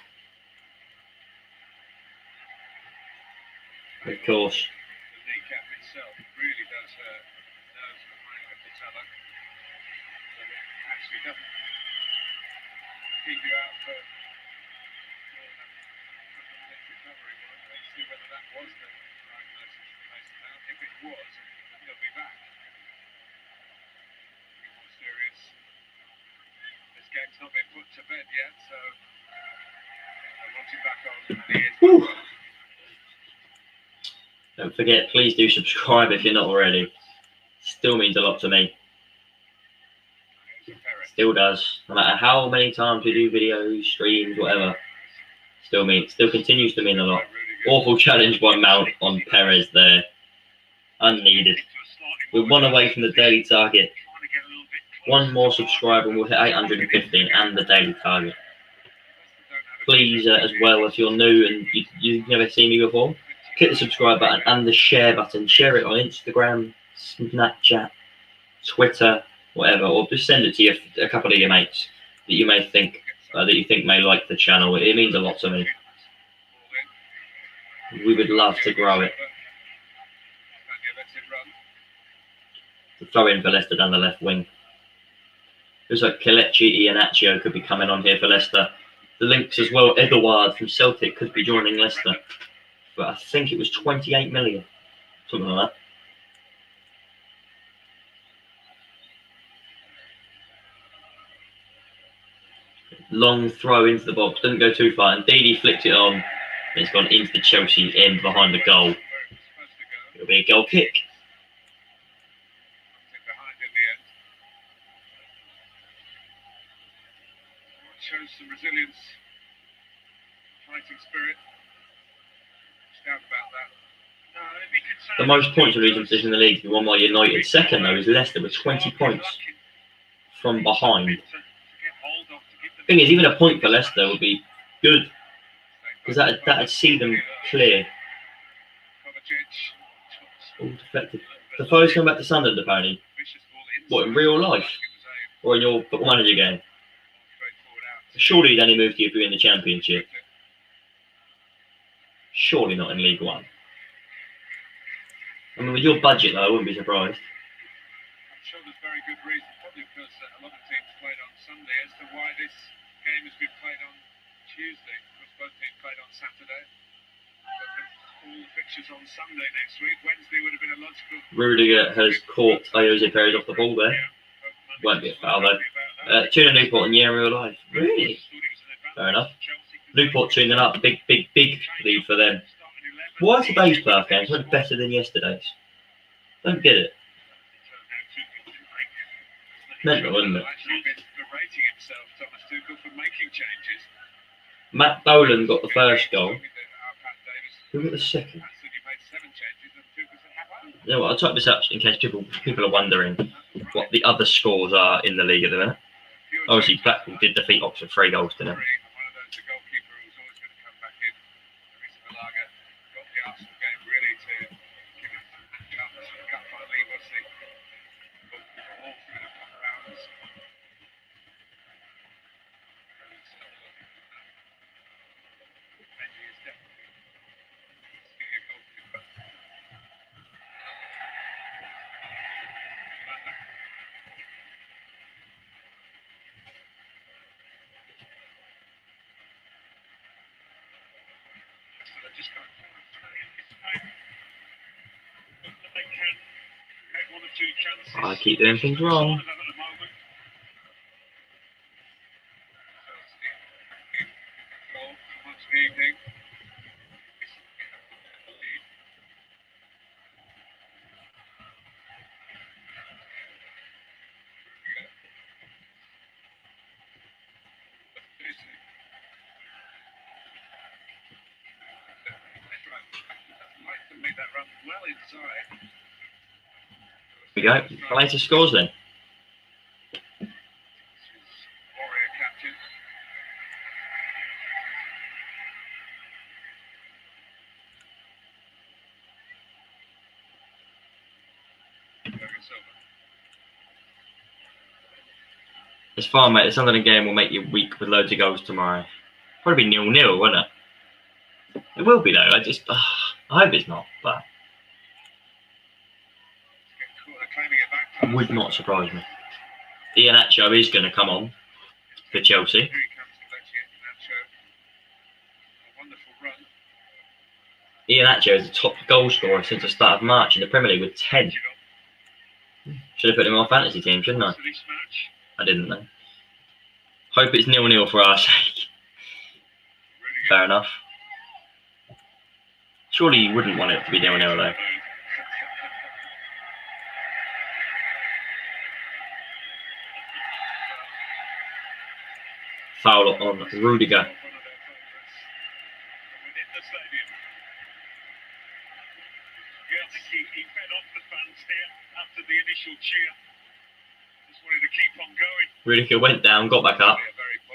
Of course. The kneecap itself really does hurt nerves behind the patella. So it actually doesn't keep you out for more than a minute recovery. Well, let's see whether that was the diagnosis for Mason Mount. If it was, he'll be back. More serious. This game's not been put to bed yet, so I want him back on, and he is. Don't forget, please do subscribe if you're not already. Still means a lot to me. Still does. No matter how many times we do videos, streams, whatever. Still continues to mean a lot. Awful challenge by Mount on Perez there. Unneeded. We're one away from the daily target. One more subscriber and we'll hit 815 and the daily target. Please, as well, if you're new and you've never seen me before, click the subscribe button and the share button. Share it on Instagram, Snapchat, Twitter, whatever, or just send it to a couple of your mates that you may think may like the channel. It means a lot to me. We would love to grow it. The throw in for Leicester down the left wing. Looks like Kelechi Iheanacho could be coming on here for Leicester. The links as well. Edouard from Celtic could be joining Leicester, but I think it was 28 million, something like that. Long throw into the box, doesn't go too far. And Didi flicked it on, and it's gone into the Chelsea end behind the goal. It'll be a goal kick. Shows some resilience, fighting spirit. Doubt about that. The most points of recent position in the league, won by United. Second, though, is Leicester with 20 points from behind. Thing is, even a point for Leicester would be good, because that'd see them clear. All deflected. The foe's come back to Sunderland, apparently. What, in real life? Or in your Football Manager game? Surely he'd only move to you if you're in the Championship. Surely not in League One. I mean, with your budget, though, I wouldn't be surprised. I'm sure there's very good reason, probably because a lot of teams played on Sunday, as to why this game has been played on Tuesday, because both teams played on Saturday. But with all the fixtures on Sunday next week, Wednesday would have been a logical... Rudiger has caught Jose Perez off the ball there. Won't be a foul, though. 2-0 Newport and yeah, in real life. Really? Fair enough. Newport 2-0 up. Big lead for them. Why is today's playoff game so much better than yesterday's? Don't get it. Mental, isn't it? Matt Boland got the first goal. Who got the second? You know what, I'll type this up in case people are wondering what the other scores are in the league at the minute. Obviously, Blackpool did defeat Oxford 3-0 to nil. I keep doing things wrong. We go. Latest scores then. It's fine, mate. The Sunderland game will make you weak with loads of goals tomorrow. Probably be 0-0, won't it? It will be though. I hope it's not, but it would not surprise me. Iheanacho is going to come on for Chelsea. Iheanacho is the top goal scorer since the start of March in the Premier League with 10. Should have put him on fantasy team, shouldn't I? I didn't though. Hope it's 0-0 for our sake. Fair enough. Surely you wouldn't want it to be 0-0 though. Foul on Rudiger. Yeah, I think he fed off the fans here after the initial cheer. Just wanted to keep on going. Rudiger went down, got back up,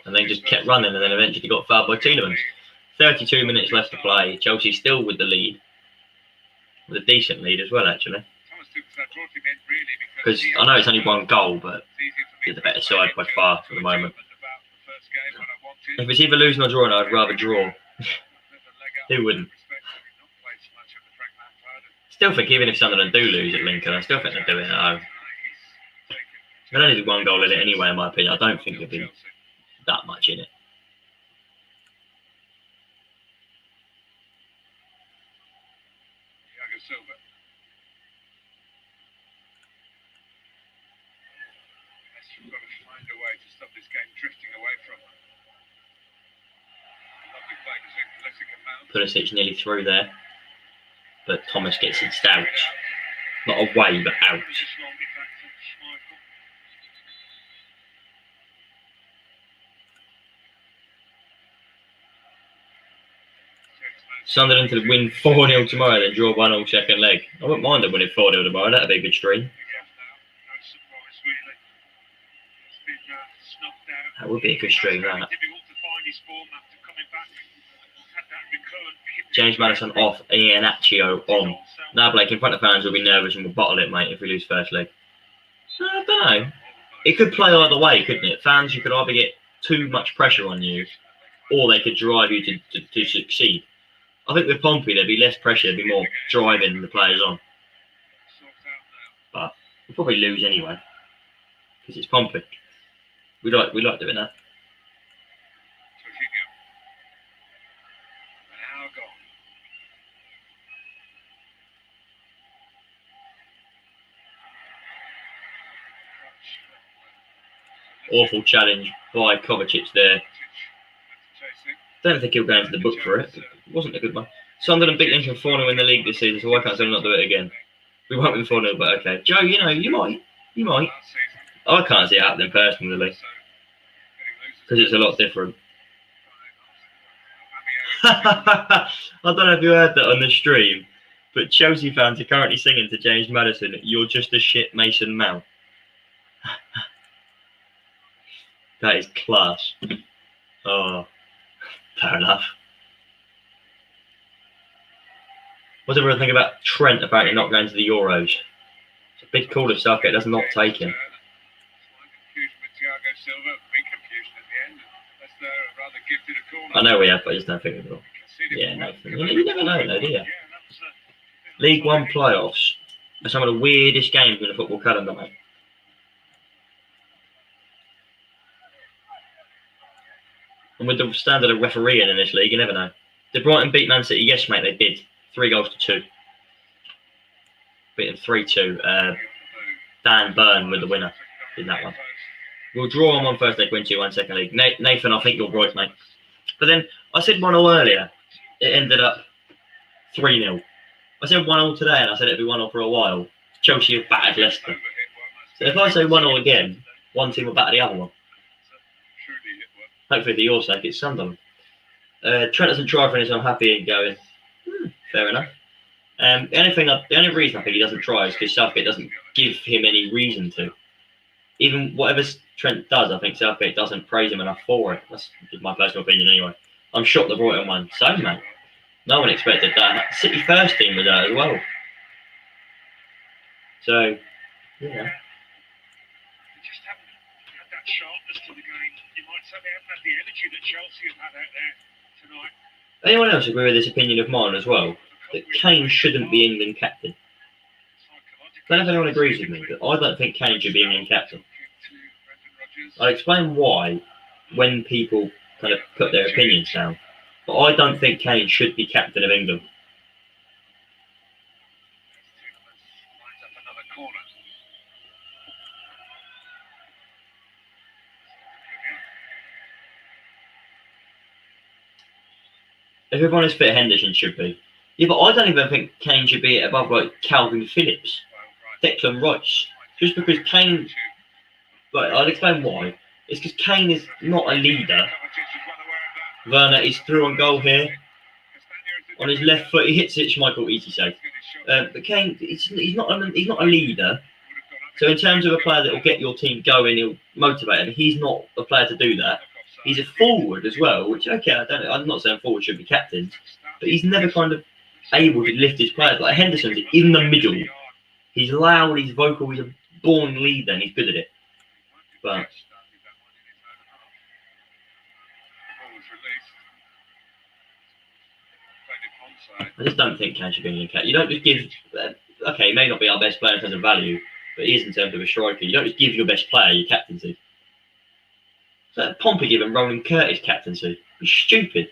and then just kept running, and then eventually got fouled by Tielemans. 32 minutes left to play. Chelsea still with the lead. With a decent lead as well, actually. Because I know it's only one goal, but they're the better side by far for the moment. If it's either losing or drawing, I'd rather draw. Who wouldn't? Still think even if Sunderland do lose at Lincoln, I still think they'll do it at home. They'll only do one goal in it anyway, in my opinion. I don't think there'll be that much in it. Silva. We've got to find a way to stop this game drifting away from them. Lovely play to Pulisic nearly through there, but Thomas gets it out. Not away, but out. Sunderland could win 4-0 tomorrow, then draw 1-0 second leg. I wouldn't mind them winning 4-0 tomorrow. That'd be a good stream. That would be a good stream, that. James Maddison off, Iheanacho on. Now Blake in front of fans will be nervous and will bottle it, mate, if we lose first leg. I don't know. It could play either way, couldn't it? Fans, you could either get too much pressure on you, or they could drive you to succeed. I think with Pompey, there'd be less pressure, there'd be more driving the players on. But we'll probably lose anyway, because it's Pompey. We like doing that. Awful challenge by Kovacic there. Don't think he'll go into the book for it. It wasn't a good one. Sunderland beat Lincoln 4-0 in the league this season, so why can't Sunderland not do it again? We won't win 4-0, but okay. Joe, you know, you might. I can't see it happening personally, because it's a lot different. I don't know if you heard that on the stream, but Chelsea fans are currently singing to James Maddison, "You're just a shit Mason Mount." That is class. Oh, fair enough. What does everyone think about Trent apparently not going to the Euros? It's a big call if Southgate does not take him. I know we have, but I just don't think we will. Yeah, no. You never know, though, do you? League One playoffs are some of the weirdest games in the football calendar, mate. And with the standard of refereeing in this league, you never know. Did Brighton beat Man City? Yes, mate, they did. 3-2. Beat them 3-2. Dan Byrne with the winner in that one. We'll draw on one first leg, win 2-1 second leg. Nathan, I think you're right, mate. But then, I said 1-0 earlier. It ended up 3-0. I said 1-0 today, and I said it'd be 1-0 for a while. Chelsea have battered Leicester. So if I say 1-0 again, one team will batter the other one. Hopefully for your sake, it's Sunderland. Trent doesn't try for anything, I'm happy and going, fair enough. The only reason I think he doesn't try is because Southgate doesn't give him any reason to. Even whatever Trent does, I think Southgate doesn't praise him enough for it. That's my personal opinion anyway. I'm shocked the Brighton won so, mate. No one expected that. City first team was there as well. So, yeah. Just haven't had that sharpness to the game. You might say they haven't had the energy that Chelsea have had out there tonight. Anyone else agree with this opinion of mine as well? That Kane shouldn't be England captain? I don't know if anyone agrees with me, but I don't think Kane should be England captain. I'll explain why when people kind of put their opinions down. But I don't think Kane should be captain of England. If everyone is fit, Henderson should be. Yeah, but I don't even think Kane should be above like Calvin Phillips, Well, right. Declan Rice. Just because Kane, right, I'll explain why. It's because Kane is not a leader. Werner is through on goal here. On his left foot, he hits it. Schmeichel, easy save. But Kane, he's not a leader. So in terms of a player that will get your team going, he'll motivate them. He's not a player to do that. He's a forward as well, which okay, I'm not saying forward should be captain, but he's never kind of able to lift his players. Like Henderson's in the middle. He's loud, he's vocal, he's a born leader, and he's good at it. But I just don't think Kane should be in the cap. You don't just give. Okay, he may not be our best player in terms of value, but he is in terms of a striker. You don't just give your best player your captaincy. So Pompey giving Roland Curtis captaincy. It's stupid.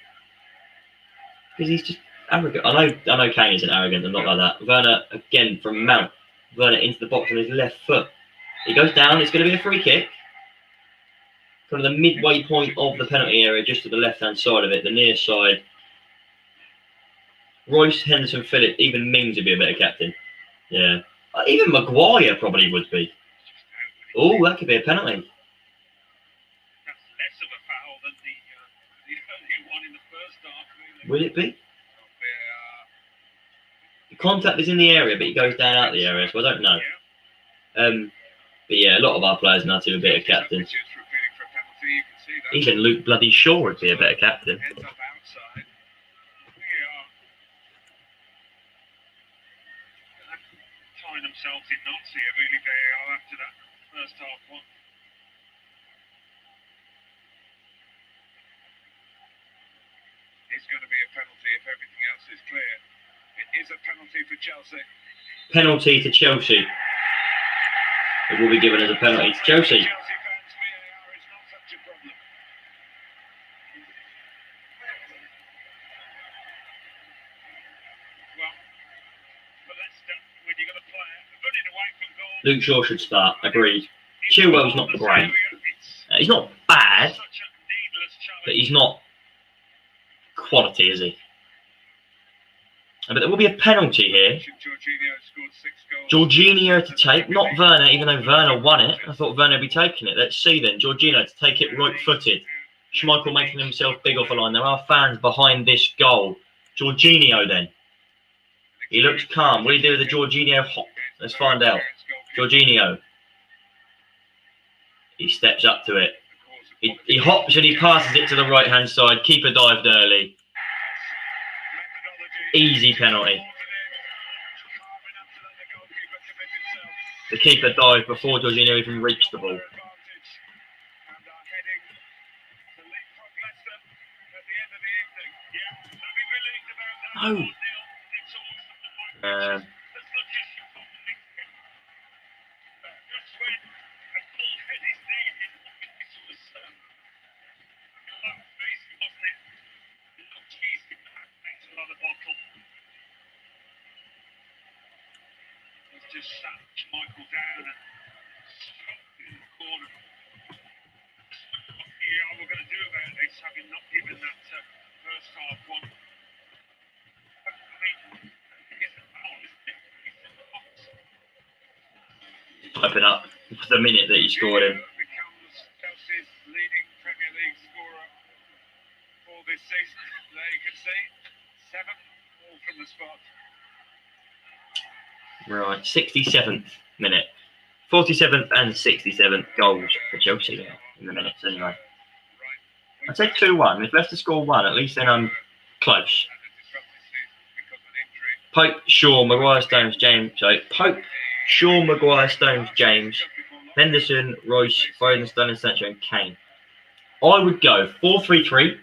Because he's just arrogant. I know Kane isn't arrogant and not like that. Werner again from Mount. Werner into the box on his left foot. He goes down. It's going to be a free kick. From the midway point of the penalty area, just to the left-hand side of it, the near side. Royce, Henderson, Phillips, even Mings would be a better captain. Yeah. Even Maguire probably would be. Oh, that could be a penalty. That's less of a foul than the early one in the first half, really. Will it be? The contact is in the area, but he goes down out the area, so I don't know. But yeah, a lot of our players now do a bit of captain. Even Luke Bloody Shaw would be a better captain. Ends up outside. Tying themselves in knots here, really, they are after that first half one. It's going to be a penalty if everything else is clear. It is a penalty for Chelsea. Penalty to Chelsea. It will be given as a penalty to Chelsea. Chelsea fans, VAR is not such a problem. Well, for Leicester, when you've got a player running away from goal. Luke Shaw should start. Agreed. Chilwell's not great. He's not bad, but he's not quality, is he? But there will be a penalty here. Jorginho to take, not Werner, even though Werner won it. I thought Werner would be taking it. Let's see then. Jorginho to take it right-footed. Schmeichel making himself big off the line. There are fans behind this goal. Jorginho then. He looks calm. What do you do with the Jorginho hop? Let's find out. Jorginho. He steps up to it. He hops and he passes it to the right-hand side. Keeper dived early. Easy penalty. The keeper dived before Jorginho even reached the ball. No. Just sat Michael down and in the corner. Yeah, we're going to do about this, having not given that first half one. Open up the minute that he scored him. Becomes Chelsea's leading Premier League scorer for this season. There you can see 7 all from the spot. Right, 67th minute. 47th and 67th goals for Chelsea in the minutes anyway. I'd say 2-1. If Leicester score 1, at least then I'm close. Pope, Shaw, Maguire, Stones, James. Sorry, Pope, Shaw, Maguire, Stones, James, Henderson, Royce, Foden, Sterling, Sancho, and Kane. I would go 4-3-3.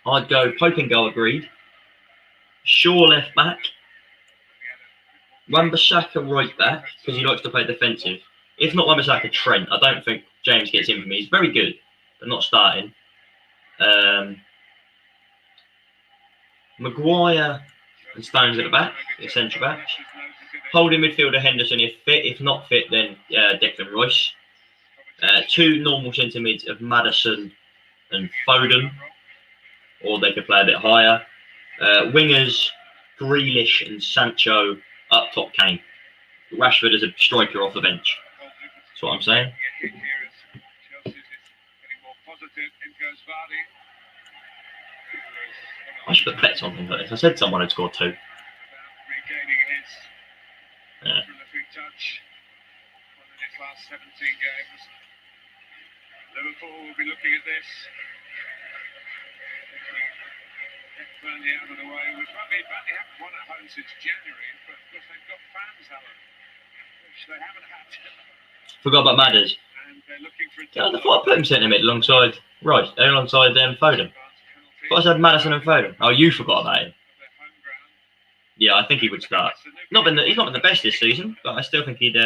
I'd go Pope in goal, agreed. Shaw left back. Wan-Bissaka right back, because he likes to play defensive. If not Wan-Bissaka, Trent. I don't think James gets in for me. He's very good, but not starting. Maguire and Stones at the back, the centre back. Holding midfielder Henderson if fit. If not fit, then Declan Rice. 2 normal centre mids of Maddison and Foden. Or they could play a bit higher. Wingers, Grealish and Sancho up top came. Rashford as a striker off the bench. That's what I'm saying. I should put bets on things like this. I said someone had scored 2. Yeah. Last 17 games. Liverpool will be looking at this. Burnley out of the way. Which Burnley haven't won at home since January, but of course they've got fans, Alan, which they haven't had. Forgot about Madders. And they're looking for I thought I put him centre mid alongside alongside Foden. I thought I said Maddison and Foden. Oh, you forgot about him. Yeah, I think he would start. He's not been the best this season, but I still think he'd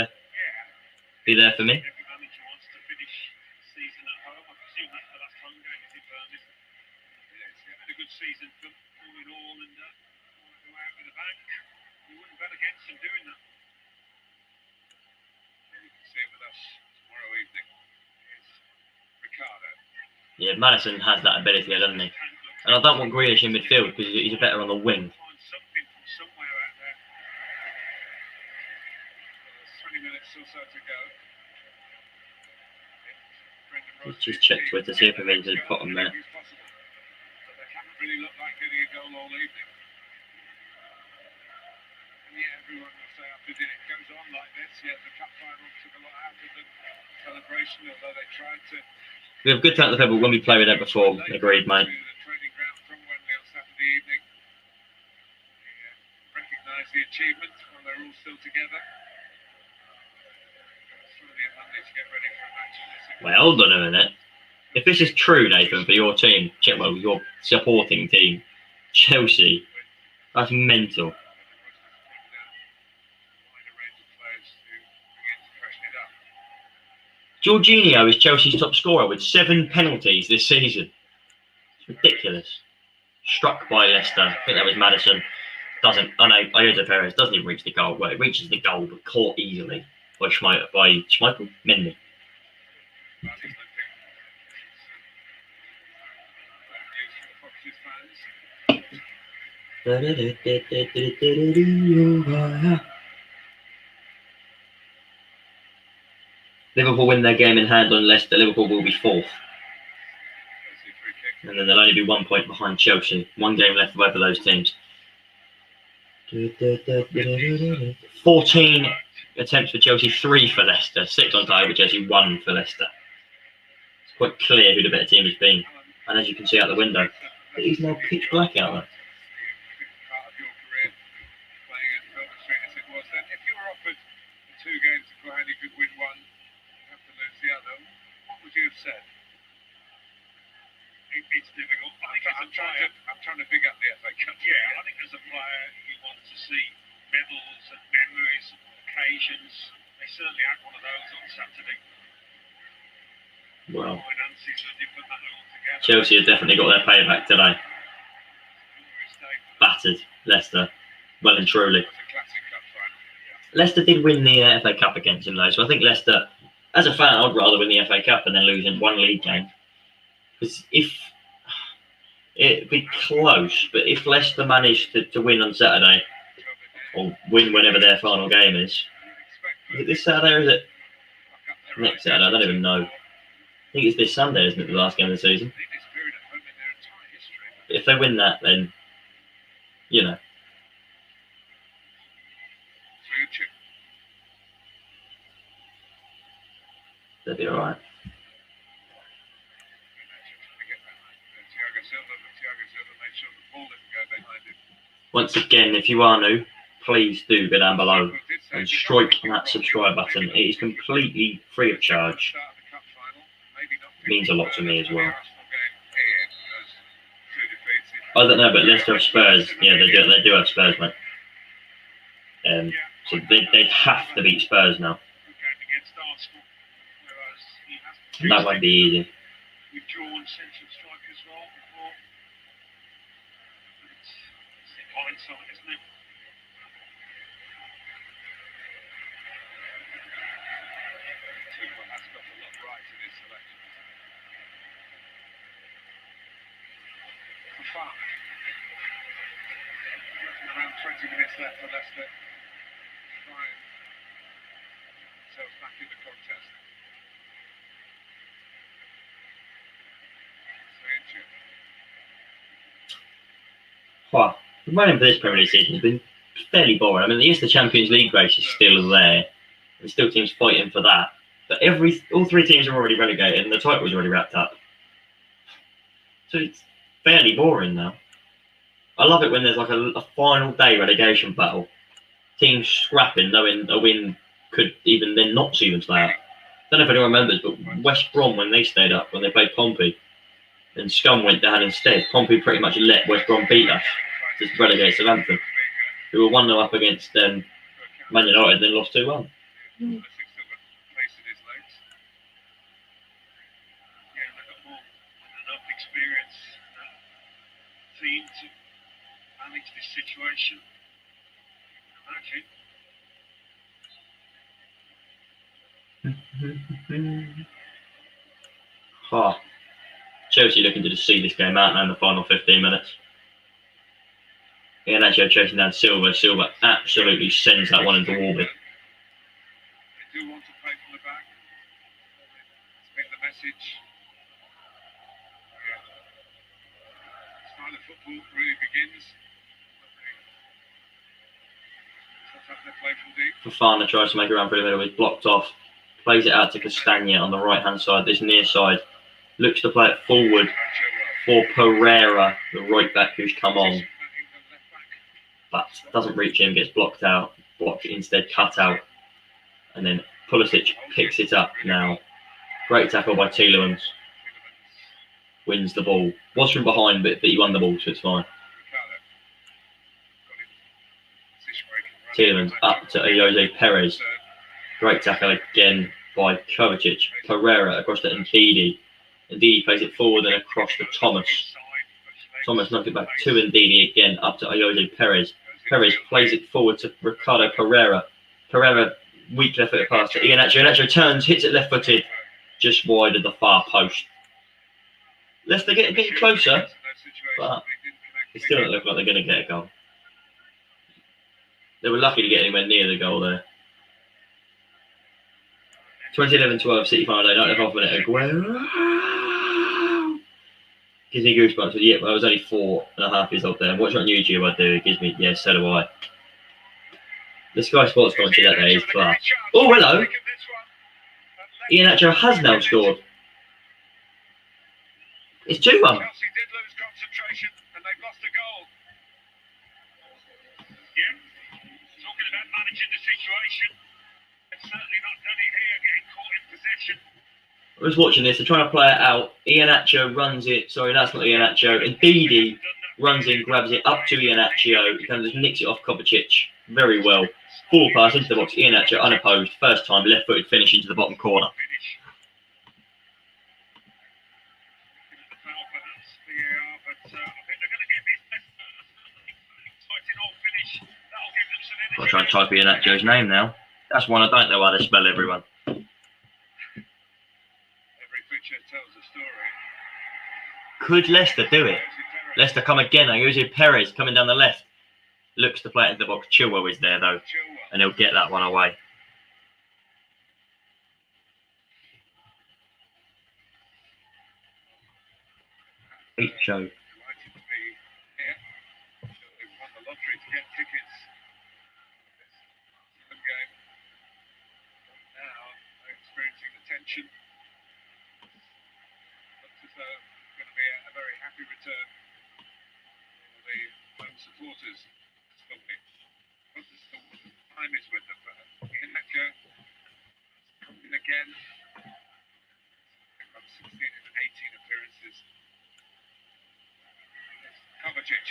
be there for me. Every manager wants to finish the season at home. I presume that's the last home game is in Burnley. Yeah, it's had a good season all in all, and go out with a bang. We wouldn't bet against him doing that. And you can see it with us tomorrow evening. It's Ricardo. Yeah, Maddison has that ability, doesn't he? And I don't want Grealish in midfield because he's better on the wing. Find something from somewhere out there. There's 20 minutes or so to go. Let's just check Twitter, see if we've entered the bottom there. But they haven't really looked like getting a goal all evening. And yet everyone will say after it goes on like this, the cup final took a lot out of the celebration, although they tried to. We have good talent at the Pebble when we play with them before. Agreed, mate. The training ground from Wembley on Saturday evening. They recognise the achievement when they're all still together. To get ready for a match in this. Well, hold on a minute. If this is true, Nathan, for your team, well, your supporting team, Chelsea, that's mental. Jorginho is Chelsea's top scorer with 7 penalties this season. It's ridiculous. Struck by Leicester. I think that was Maddison. Ayoze Perez doesn't even reach the goal. Well, it reaches the goal, but caught easily by Schmeichel Mendy. Liverpool win their game in hand on Leicester. Liverpool will be 4th. And then they'll only be 1 point behind Chelsea. 1 game left for both of those teams. 14 attempts for Chelsea, 3 for Leicester. 6 on target for Chelsea, 1 for Leicester. It's quite clear who the better team has been. And as you can see out the window, it is now pitch black out there. If you were offered 2 games beforehand, you could win 1, you have to lose the other. What would you have said? It's difficult. I'm trying to big up the FA Cup. Yeah, I think as a player, you want to see medals and memories and occasions. They certainly had one of those on Saturday. Well, Chelsea have definitely got their payback today. Battered Leicester, well and truly. Leicester did win the FA Cup against him though, so I think Leicester, as a fan, I'd rather win the FA Cup than losing 1 league game. Because if it'd be close, but if Leicester managed to win on Saturday, or win whenever their final game is it this Saturday or is it next Saturday? I don't even know. I think it's this Sunday, isn't it, the last game of the season? But if they win that, then, you know. They'll be alright. Once again, if you are new, please do go down below and strike that subscribe button. It is completely free of charge. It means a lot to me as well. I don't know, but Leicester have Spurs. Yeah, they do have Spurs, mate. So they'd have to beat Spurs now. And that won't be easy. Isn't it? Tuchel has got a lot right in his selection. Fafana. 20 minutes left for Leicester. Try and themselves back in the contest. Well, the running for this Premier League season has been fairly boring. I mean, the Champions League race is still there. There's still teams fighting for that. But all three teams are already relegated and the title is already wrapped up. So it's fairly boring now. I love it when there's like a final day relegation battle. Teams scrapping, knowing a win could even then not see them stay up. I don't know if anyone remembers, but West Brom, when they stayed up, when they played Pompey, and Scum went down instead, Pompey pretty much let West Brom beat us to relegate Southampton, who were 1-0 up against Man United and then lost 2-1. Experience team to manage this situation. Chelsea looking to just see this game out now in the final 15 minutes. Iheanacho chasing down Silva. Silva absolutely sends that one into Warby. They do want to play from the back. It's been the message. The football really begins. Fofana tries to make a run through the middle, he's blocked off, plays it out to Castagna on the right hand side, this near side, looks to play it forward for Pereira, the right back who's come on, but doesn't reach him, gets blocked out, instead cut out, and then Pulisic picks it up now. Great tackle by Tielemans. Wins the ball. Was from behind, but he won the ball, so it's fine. Tielemans up to Youri Tielemans. Great tackle again by Kovacic. Pereira across to Ndidi. Ndidi plays it forward and across to Thomas. Thomas knocks it back to Ndidi again, up to Youri Tielemans. Perez plays it forward to Ricardo Pereira. Pereira, weak left-footed pass to Iheanacho. Iheanacho turns, hits it left-footed, just wide of the far post. Leicester getting closer, but it still doesn't look like they're going to get a goal. They were lucky to get anywhere near the goal there. 2011-12 City final day, 95th minute. Aguero gives me goosebumps. Yeah, I was only 4.5 years old there. Watch it on YouTube, I do. It gives me, yeah, so do I. The Sky Sports commentary that day is class. Oh, hello. Iheanacho has now scored. It's 2-1. Chelsea did lose concentration and they've lost a goal. Yeah, talking about managing the situation. It's certainly not done it here, getting caught in possession. I was watching this, they're trying to play it out. Iheanacho runs it, sorry, that's not Iheanacho. Ndidi runs in, grabs it up to Iheanacho. He kind of just nicks it off Kovacic very well. Full pass into the box, Iheanacho unopposed. First time, left-footed finish into the bottom corner. I'll try and type Iheanacho's name now. That's one I don't know how to spell, everyone. Every picture tells a story. Could Leicester do it? Leicester come again. Youri Perez coming down the left. Looks to play it into the box. Chilwell is there though, and he'll get that one away. Show. Tension. Looks as though it's going to be a very happy return for the home supporters. Time is with them, but Iheanacho coming again. From 16 and 18 appearances. Kovacic.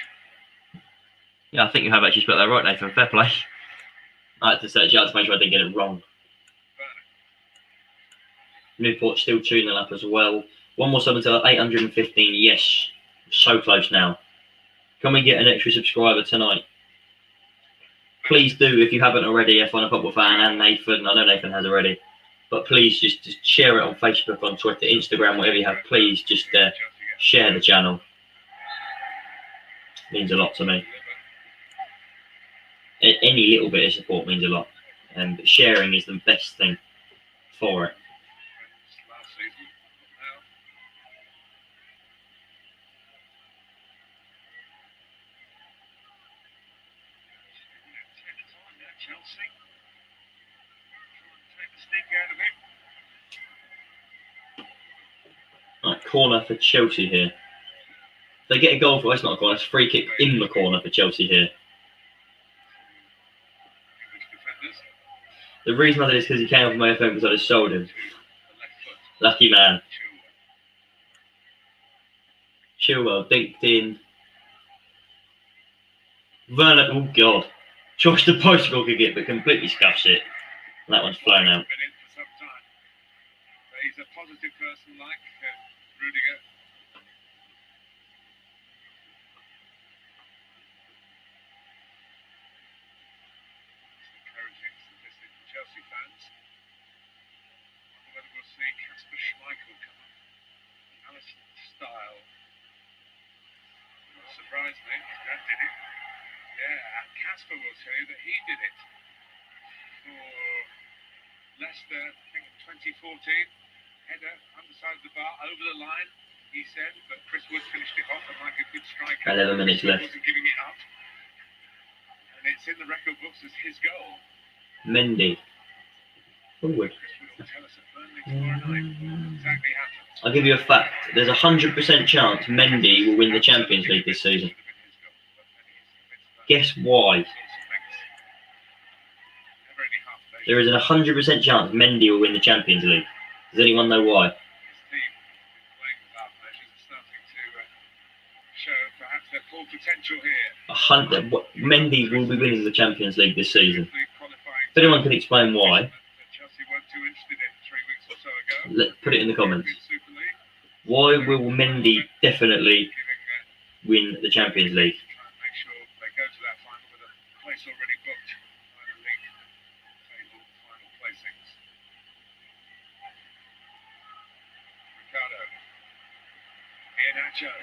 Yeah, I think you have actually spelled that right, Nathan. Fair play. I had to search out to make sure I didn't get it wrong. Newport still 2-0 up as well. One more sub until 815. Yes, so close now. Can we get an extra subscriber tonight? Please do if you haven't already. F1 Football Fan and Nathan. I know Nathan has already, but please just share it on Facebook, on Twitter, Instagram, whatever you have. Please just share the channel. It means a lot to me. Any little bit of support means a lot, but sharing is the best thing for it. Last season, now. Take the time there, Chelsea. Try and take the sting out of it. Right, corner for Chelsea here. They get a goal for it's not a corner, it's a free kick in the corner for Chelsea here. English defenders. The reason I did it is because he came off my phone because I just sold him. The left foot. Lucky man. Chilwell. Chilwell dinked in. Werner, oh god. Josh the Portugal could get, but completely scuffs it. And that one's flown out. Been in for some time. But he's a positive person like Rudiger. Encouraging statistic for Chelsea fans. I wonder whether we'll see Kasper Schmeichel come up. Alisson style. Surprised me. That did it. Yeah, and Kasper will tell you that he did it for Leicester, I think in 2014. Header, underside of the bar, over the line, he said, but Chris Wood finished it off and like a good striker. 11 minutes left. Wasn't giving it up. And it's in the record books as his goal. Mendy. Forward. Chris Wood will tell us at Burnley tomorrow night what exactly happened. I'll give you a fact. There's a 100% chance Mendy will win the Champions League this season. Guess why? There is a 100% chance Mendy will win the Champions League. Does anyone know why? Mendy will be winning the Champions League this season. If anyone can explain why, let's put it in the comments. Why will Mendy definitely win the Champions League? Make sure they go to that final with a place already booked by the league table final placings. Ricardo. Iheanacho.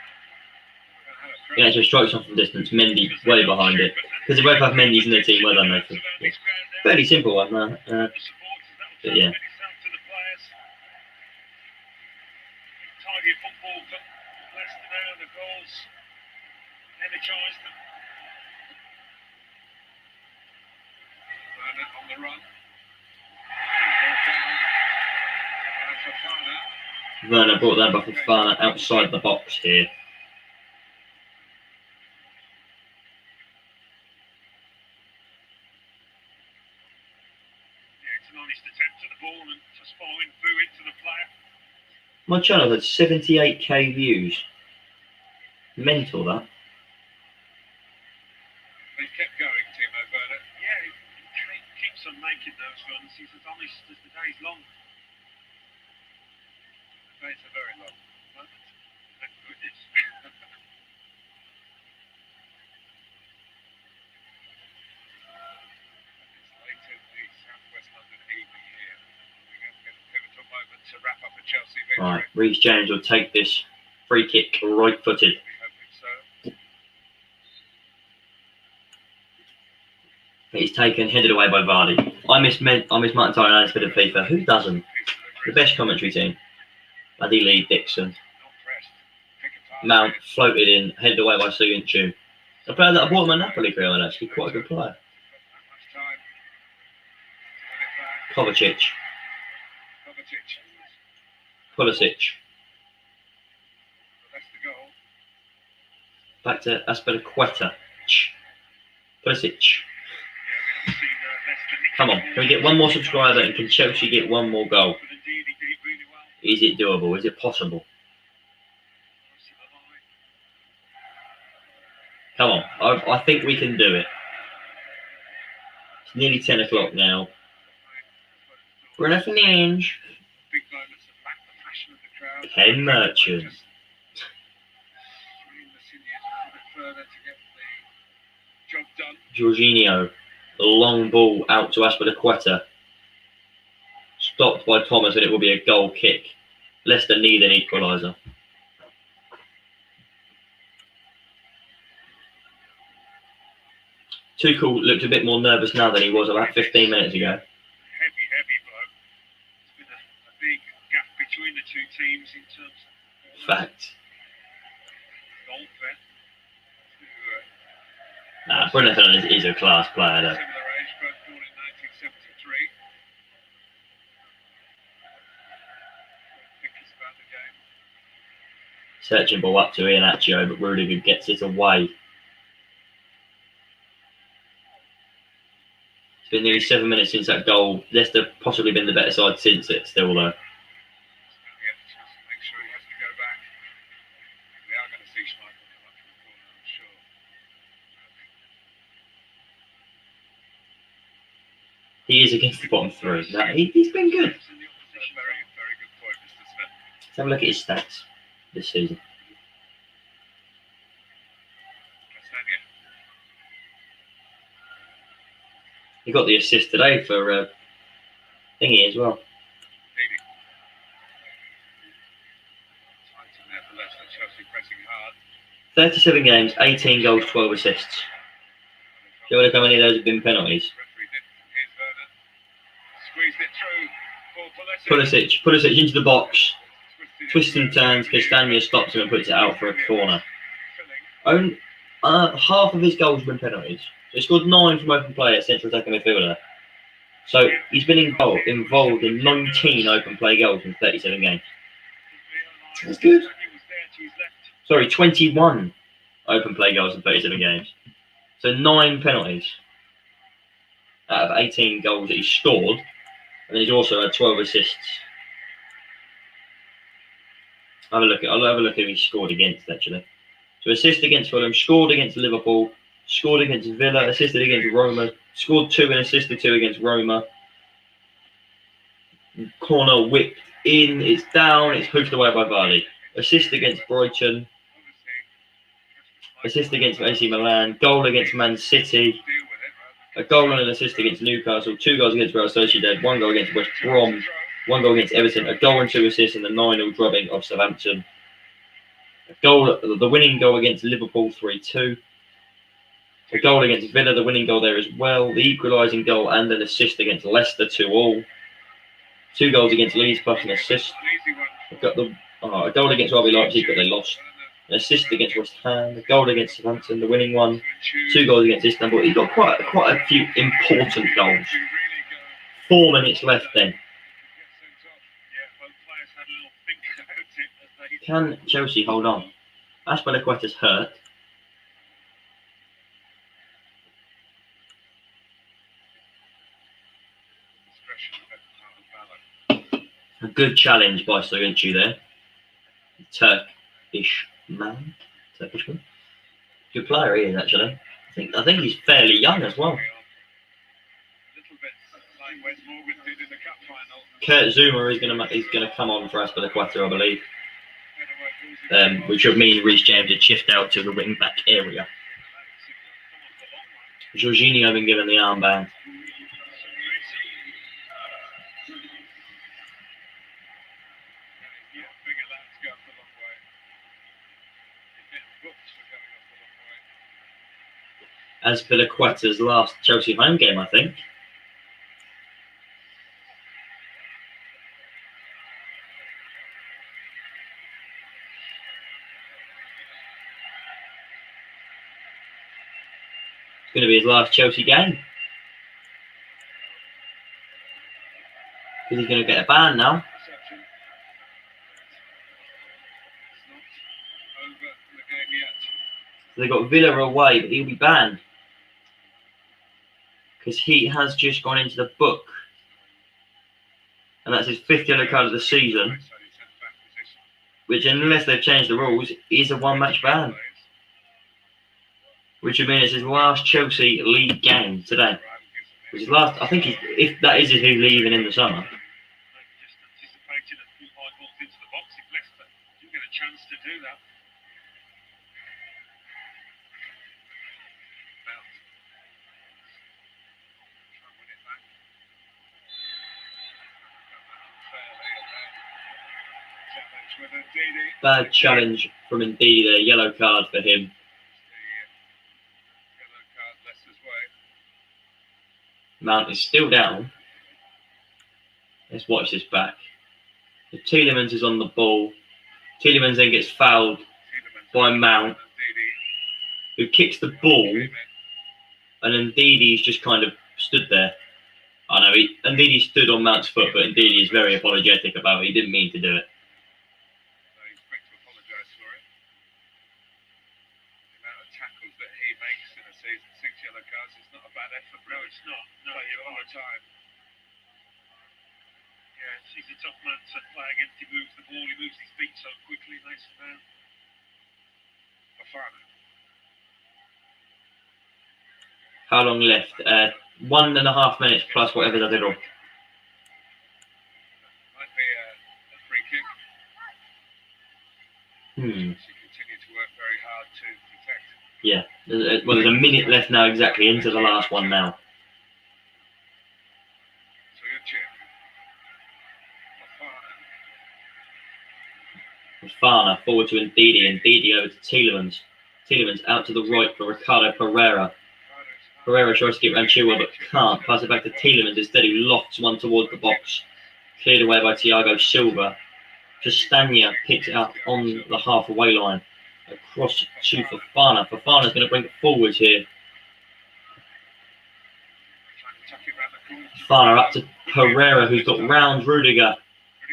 Yeah, so strikes off from distance. Mendy way behind it. Because they both have Mendy's in their team. Well done, Nathan. Yeah. Fairly simple one, but yeah. Target football for Leicester now. The goals energised them. Werner on the run. Werner brought that by Fofana outside the box here. My channel had 78k views. Mental that. They kept going, Timo Werner. Yeah, he keeps on making those runs. He's as honest as the day's long. The days are very long. Thank goodness. It's late in the southwest London evening here. We're going to get a pivotal moment to wrap up a Chelsea victory. Right, Reece James will take this free kick right-footed. He's taken, headed away by Vardy. I miss Martin Tyler for the FIFA. Who doesn't? The best commentary team. Buddy Lee, Dixon. Mount floated in, headed away by Suyunchu. A player that I bought him a Napoli career, actually, quite a good player. Kovacic. Pulisic. Back to Aspilicueta. Pulisic. Come on, can we get one more subscriber and can Chelsea get one more goal? Is it doable? Is it possible? Come on, I think we can do it. It's nearly 10 o'clock now. Bruno Fernandes. Ken Merchant. Jorginho. The long ball out to Aspilicueta. Stopped by Thomas, and it will be a goal kick. Leicester need an equaliser. Tuchel looked a bit more nervous now than he was about 15 minutes ago. Heavy blow. There's been a big gap between the two teams in terms of Fact. goal fare. Nah, Bruno Fernandes is a class player though. Similar age, both born in 1973. Think it's about the game. Searching ball up to Iheanacho, but Rudiger gets it away. It's been nearly 7 minutes since that goal. Leicester possibly been the better side since it still though. Make sure he has to go back. We are going to see Schmeichel come up from the corner, I'm sure. He is against the bottom three. Nah, he's been good. Very, very good point, Mr. Smith. Let's have a look at his stats this season. Castagna. He got the assist today for thingy as well. Leading. Tight in there for Leicester. Chelsea pressing hard. 37 games, 18 goals, 12 assists. Do you know how many of those have been penalties? Referee did. Here's Werner. Squeezed it through for Pulisic. Pulisic into the box. Twists and turns. Castagna stops him and puts it out for a corner. Half of his goals have been penalties. So he scored 9 from open play at central attacking midfielder. So he's been involved in 19 open play goals in 37 games. That's good. Sorry, 21 open play goals in 37 games. So 9 penalties out of 18 goals that he scored. And then he's also had 12 assists. I'll have a look at who he scored against actually. So assist against Fulham, scored against Liverpool, scored against Villa, assisted against Roma, scored 2 and assisted 2 against Roma. Corner whipped in, it's down, it's hoofed away by Vardy. Assist against Brighton, assist against AC Milan, goal against Man City, a goal and an assist against Newcastle, 2 goals against Real Sociedad, 1 goal against West Brom, 1 goal against Everton, a goal and 2 assists in the 9-0 drubbing of Southampton. The winning goal against Liverpool 3-2. A goal against Villa, the winning goal there as well. The equalising goal and an assist against Leicester 2-2. 2 goals against Leeds plus an assist. A goal against RB Leipzig, but they lost. An assist against West Ham. A goal against Southampton, the winning one. 2 goals against Istanbul. He got quite a few important goals. 4 minutes left then. Can Chelsea hold on? Azpilicueta's hurt. A good challenge by Soyuncu there. Turkish man. Good player he is actually. I think he's fairly young as well. Kurt Zuma is gonna come on for Azpilicueta, I believe. Which would mean Reece James would shift out to the wing back area. Jorginho been given the armband. Azpilicueta's last Chelsea home game, I think. Going to be his last Chelsea game. Because he's going to get a ban now. So they've got Villa away, but he'll be banned. Because he has just gone into the book. And that's his 5th yellow card of the season. Which, unless they've changed the rules, is a 1-match ban. Which would mean it's his last Chelsea league game today. Which is last, I think, if that is his leaving in the summer. Bad challenge from Ndidi there, yellow card for him. Leicester's way. Mount is still down. Let's watch this back. The Tielemans is on the ball. Tielemans then gets fouled Tielemans by Mount, and Didi. who kicks the ball, Came in. and Ndidi's just kind of stood there. I know, Ndidi stood on Mount's foot, but Ndidi is very apologetic about it. He didn't mean to do it. So he's quick to apologise for it. The amount of tackles that he makes in a season, 6 yellow cards, it's not a bad effort. No, it's not. No, you're all the time. Yeah, he's a tough man to play against. He moves the ball, he moves his feet so quickly, nice and down. Fafana. How long left? 1.5 minutes plus whatever's added on. Might be a free kick. She continued to work very hard to protect. Yeah. Well, there's a minute left now exactly into the last one now. So you're cheering. Fafana forward to Ndidi, and Ndidi over to Tielemans. Tielemans out to the right for Ricardo Pereira. Pereira tries to get around Chilwell but can't. Pass it back to Tielemans. Instead, he lofts one towards the box. Cleared away by Thiago Silva. Castagna picks it up on the halfway line. Across to Fafana. Fafana's going to bring it forwards here. Fafana up to Pereira, who's got round Rudiger.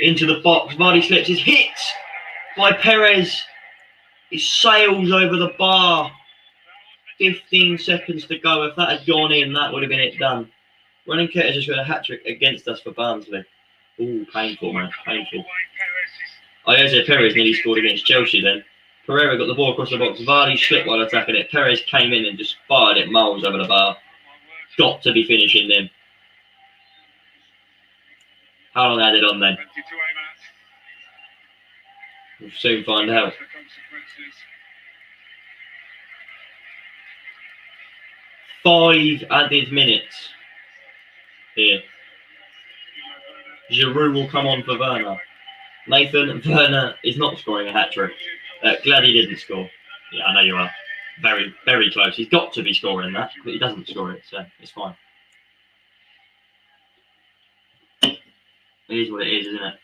Into the box. Vardy slips. His hit by Perez. He sails over the bar. 15 seconds to go. If that had gone in, that would have been it done. Running Kit has just got a hat-trick against us for Barnsley. Ooh, painful, man. Painful. Oh, yeah, Perez nearly scored against Chelsea then. Pereira got the ball across the box. Vardy slipped while attacking it. Perez came in and just fired it miles over the bar. Got to be finishing them. How long added on then? We'll soon find out. 5 added minutes here. Giroud will come on for Werner. Nathan, Werner is not scoring a hat-trick. Glad he didn't score. Yeah, I know you are. Very, very close. He's got to be scoring that, but he doesn't score it, so it's fine. It is what it is, isn't it?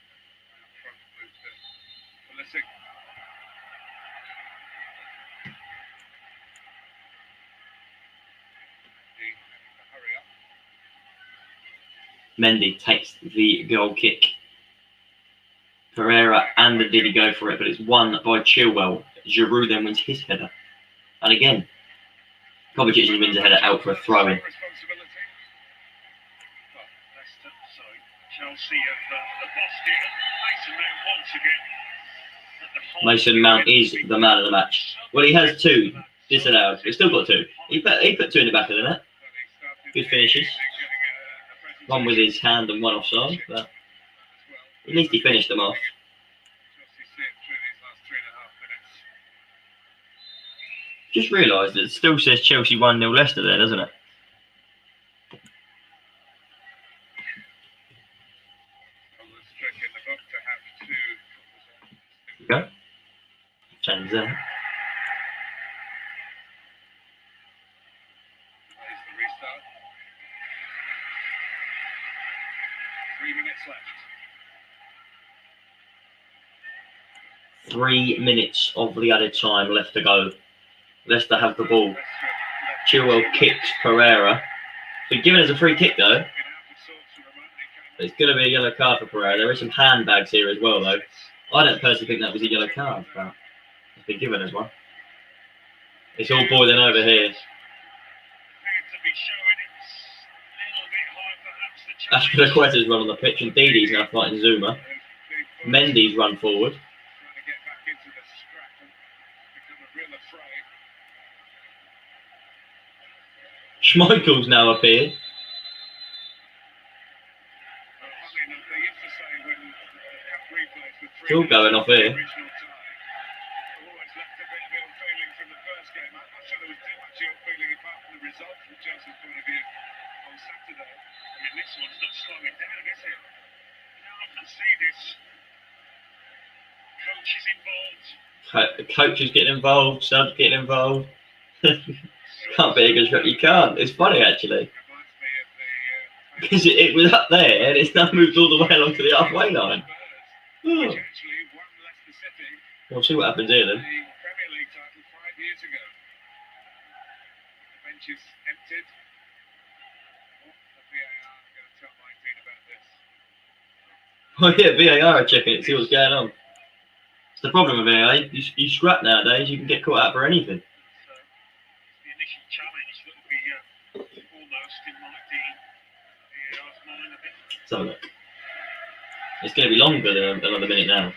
Mendy takes the goal kick. Pereira and Ndidi go for it, but it's won by Chilwell. Giroud then wins his header. And again, Kovacic wins a header out for a throw-in. Mason Mount is the man of the match. Well, he has 2 disallowed. He's still got 2. He put 2 in the back of the net. Good finishes. One with his hand and one offside, but at least he finished them off. Just realised it still says Chelsea 1-0 Leicester there, doesn't it? There we go. Change that. 3 minutes left. 3 minutes of the added time left to go. Leicester have the ball. Chilwell kicks Pereira. Been given as a free kick though. It's going to be a yellow card for Pereira. There are some handbags here as well though. I don't personally think that was a yellow card, but it's been given as one. It's all boiling over here. Aspilicueta's run on the pitch and Didi's now fighting Zuma. Mendy's run forward. Schmeichel's now appeared. It's all going off here. Coach is involved. Coach is getting involved. Subs getting involved. Can't be a good shot. You can't. It's funny actually. Reminds me of the Because it was up there and it's now moved all the way along to the halfway line. Spurs, Oh. which actually won Leicester City We'll see what happens here the then. Premier League title 5 years ago. The bench is emptied. What the VAR are going to tell my team about this? Oh yeah, VAR are checking it, see what's going on. It's the problem with VAR. You scrap nowadays, you can get caught out for anything. So, the initial challenge that will be almost in like the VAR's mind, I think. So look. It's going to be longer than another minute now.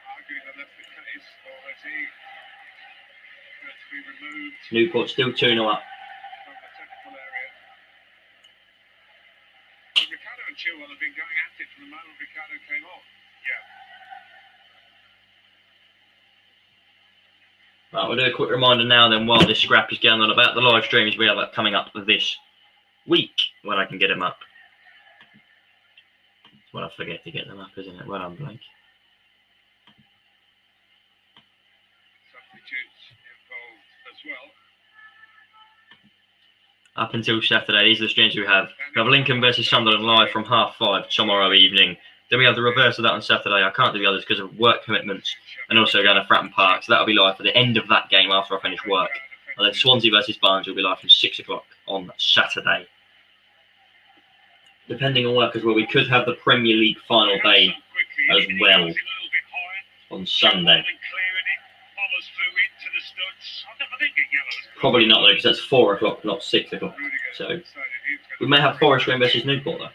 Arguing that that's the case, or is he going to be removed Newport still 2-0 up. from the technical area? Ricardo and Chilwell have been going at it from the moment Ricardo came on. Yeah. Right, we'll do a quick reminder now then while this scrap is going on about the live streams we have coming up this week when I can get them up. It's when I forget to get them up, isn't it? Well, I'm blank. Substitutes involved as well. Up until Saturday, these are the streams we have. We have Lincoln versus Sunderland live from 5:30 tomorrow evening. Then we have the reverse of that on Saturday. I can't do the others because of work commitments and also going to Fratton Park. So that'll be live for the end of that game after I finish work. And then Swansea versus Barnes will be live from 6 o'clock on Saturday. Depending on work as well, we could have the Premier League final day as well on Sunday. Probably not though, because that's 4 o'clock, not 6 o'clock. So we may have Forest Green versus Newport though.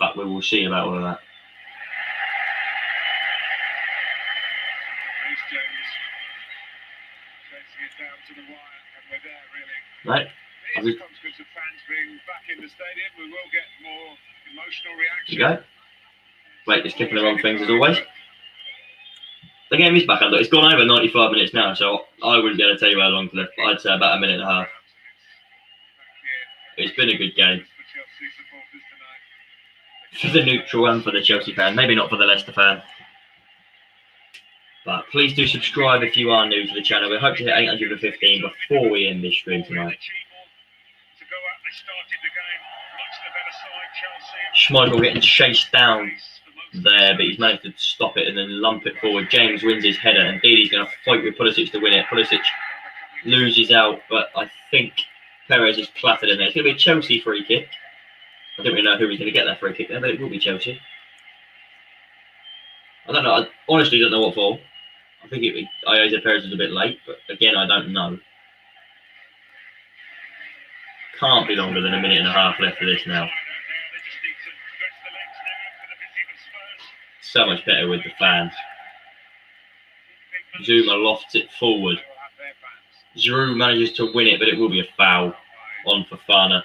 But we will see about all of that. Right. Here's a consequence of fans being back in the stadium. We will get more emotional reaction. There you go. Blake is clicking the wrong things as always. The game is back under. It's gone over 95 minutes now, so I wouldn't be able to tell you how long left. I'd say about a minute and a half. It's been a good game. For the neutral and for the Chelsea fan. Maybe not for the Leicester fan. But please do subscribe if you are new to the channel. We hope to hit 815 before we end this stream tonight. Schmeichel getting chased down there, but he's managed to stop it and then lump it forward. James wins his header, and Dini's going to fight with Pulisic to win it. Pulisic loses out, but I think Perez is clattered in there. It's going to be a Chelsea free kick. I don't really know who he's going to get that free kick there, but it will be Chelsea. I don't know. I honestly don't know what for. I think Ioza Perez is a bit late, but again, I don't know. Can't be longer than a minute and a half left of this now. So much better with the fans. Zuma lofts it forward. Giroud manages to win it, but it will be a foul on Fofana.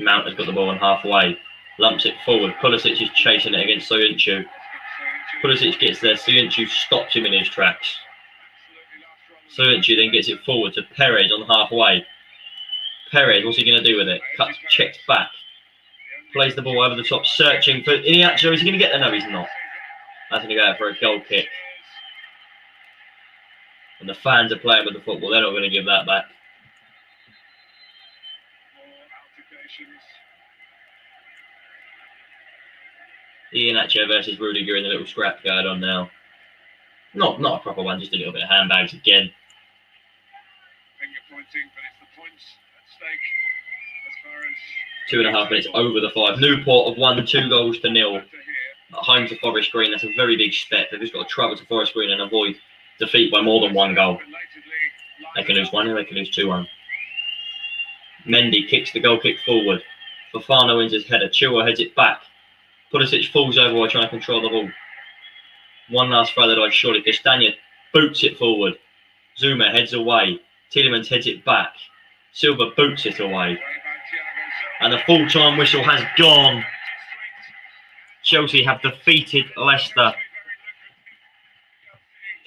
Mount has got the ball on halfway, lumps it forward. Pulisic is chasing it against Soyuncu. Pulisic gets there. Soyuncu stops him in his tracks. Soyuncu then gets it forward to Perez on halfway. Perez, what's he going to do with it? Cuts, checks back, plays the ball over the top, searching for Iniacho. Is he going to get there? No, he's not. That's going to go out for a goal kick. And the fans are playing with the football. They're not going to give that back. Iniacho versus Rudiger in the little scrap going on now. Not a proper one, just a little bit of handbags again. Finger pointing, but it's the points at stake as far as 2.5 minutes over the 5. Newport have won 2-0 at home to Forest Green. That's a very big step. They've just got to travel to Forest Green and avoid defeat by more than 1 goal. They can lose 1 or they can lose 2-1. Mendy kicks the goal kick forward. Fofana wins his header. Chilwell heads it back. Pulisic falls over while trying to control the ball. One last throw that I surely. Castagna boots it forward. Zuma heads away. Tielemans heads it back. Silva boots it away. And the full-time whistle has gone. Chelsea have defeated Leicester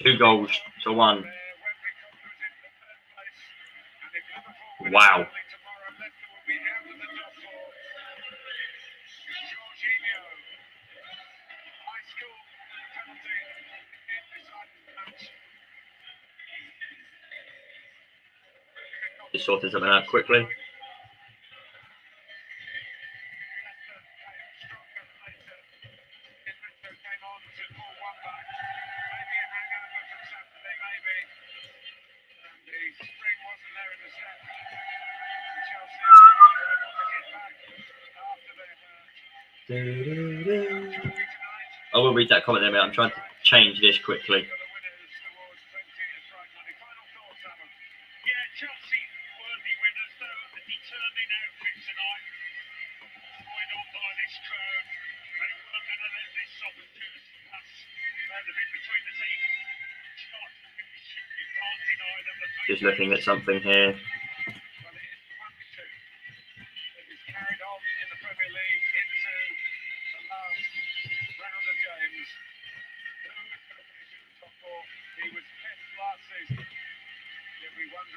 2-1. Wow. Just sorting something out quickly. I will read that comment there, mate. I'm trying to change this quickly. Just looking at something here.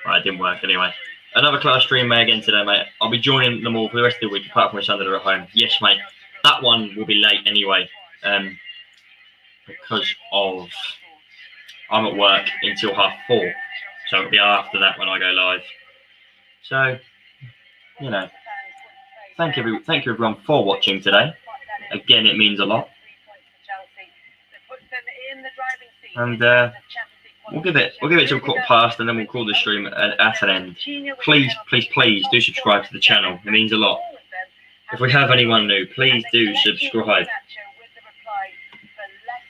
Right, it didn't work anyway. Another class stream, mate, again today, mate. I'll be joining them all for the rest of the week, apart from Sunday they're at home. Yes, mate. That one will be late anyway, because of I'm at work until 4:30, so it'll be after that when I go live. So, you know, thank you everyone for watching today. Again, it means a lot. And we'll give it till 1:15, and then we'll call the stream at an end. Please do subscribe to the channel. It means a lot. If we have anyone new, please do subscribe.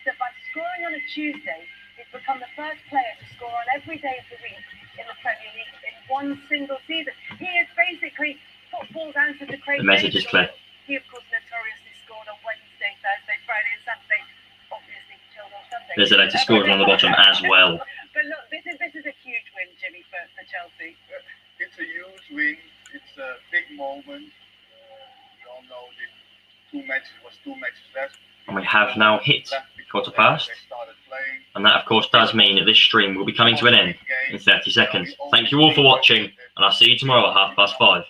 By scoring on a Tuesday, he's become the first player to score on every day of the week in the Premier League in one single season. He is basically football's answer to Craig. The message is clear. He, of course, notoriously scored on Wednesday, Thursday, Friday, and Saturday. Obviously, killed on Sunday. There's a later scoring on the bottom as well. But look, this is a huge win, Jimmy, for Chelsea. It's a huge win. It's a big moment. We all know that two matches left. And we have now hit 1:15. And that, of course, does mean that this stream will be coming to an end in 30 seconds. Thank you all for watching, and I'll see you tomorrow at 5:30.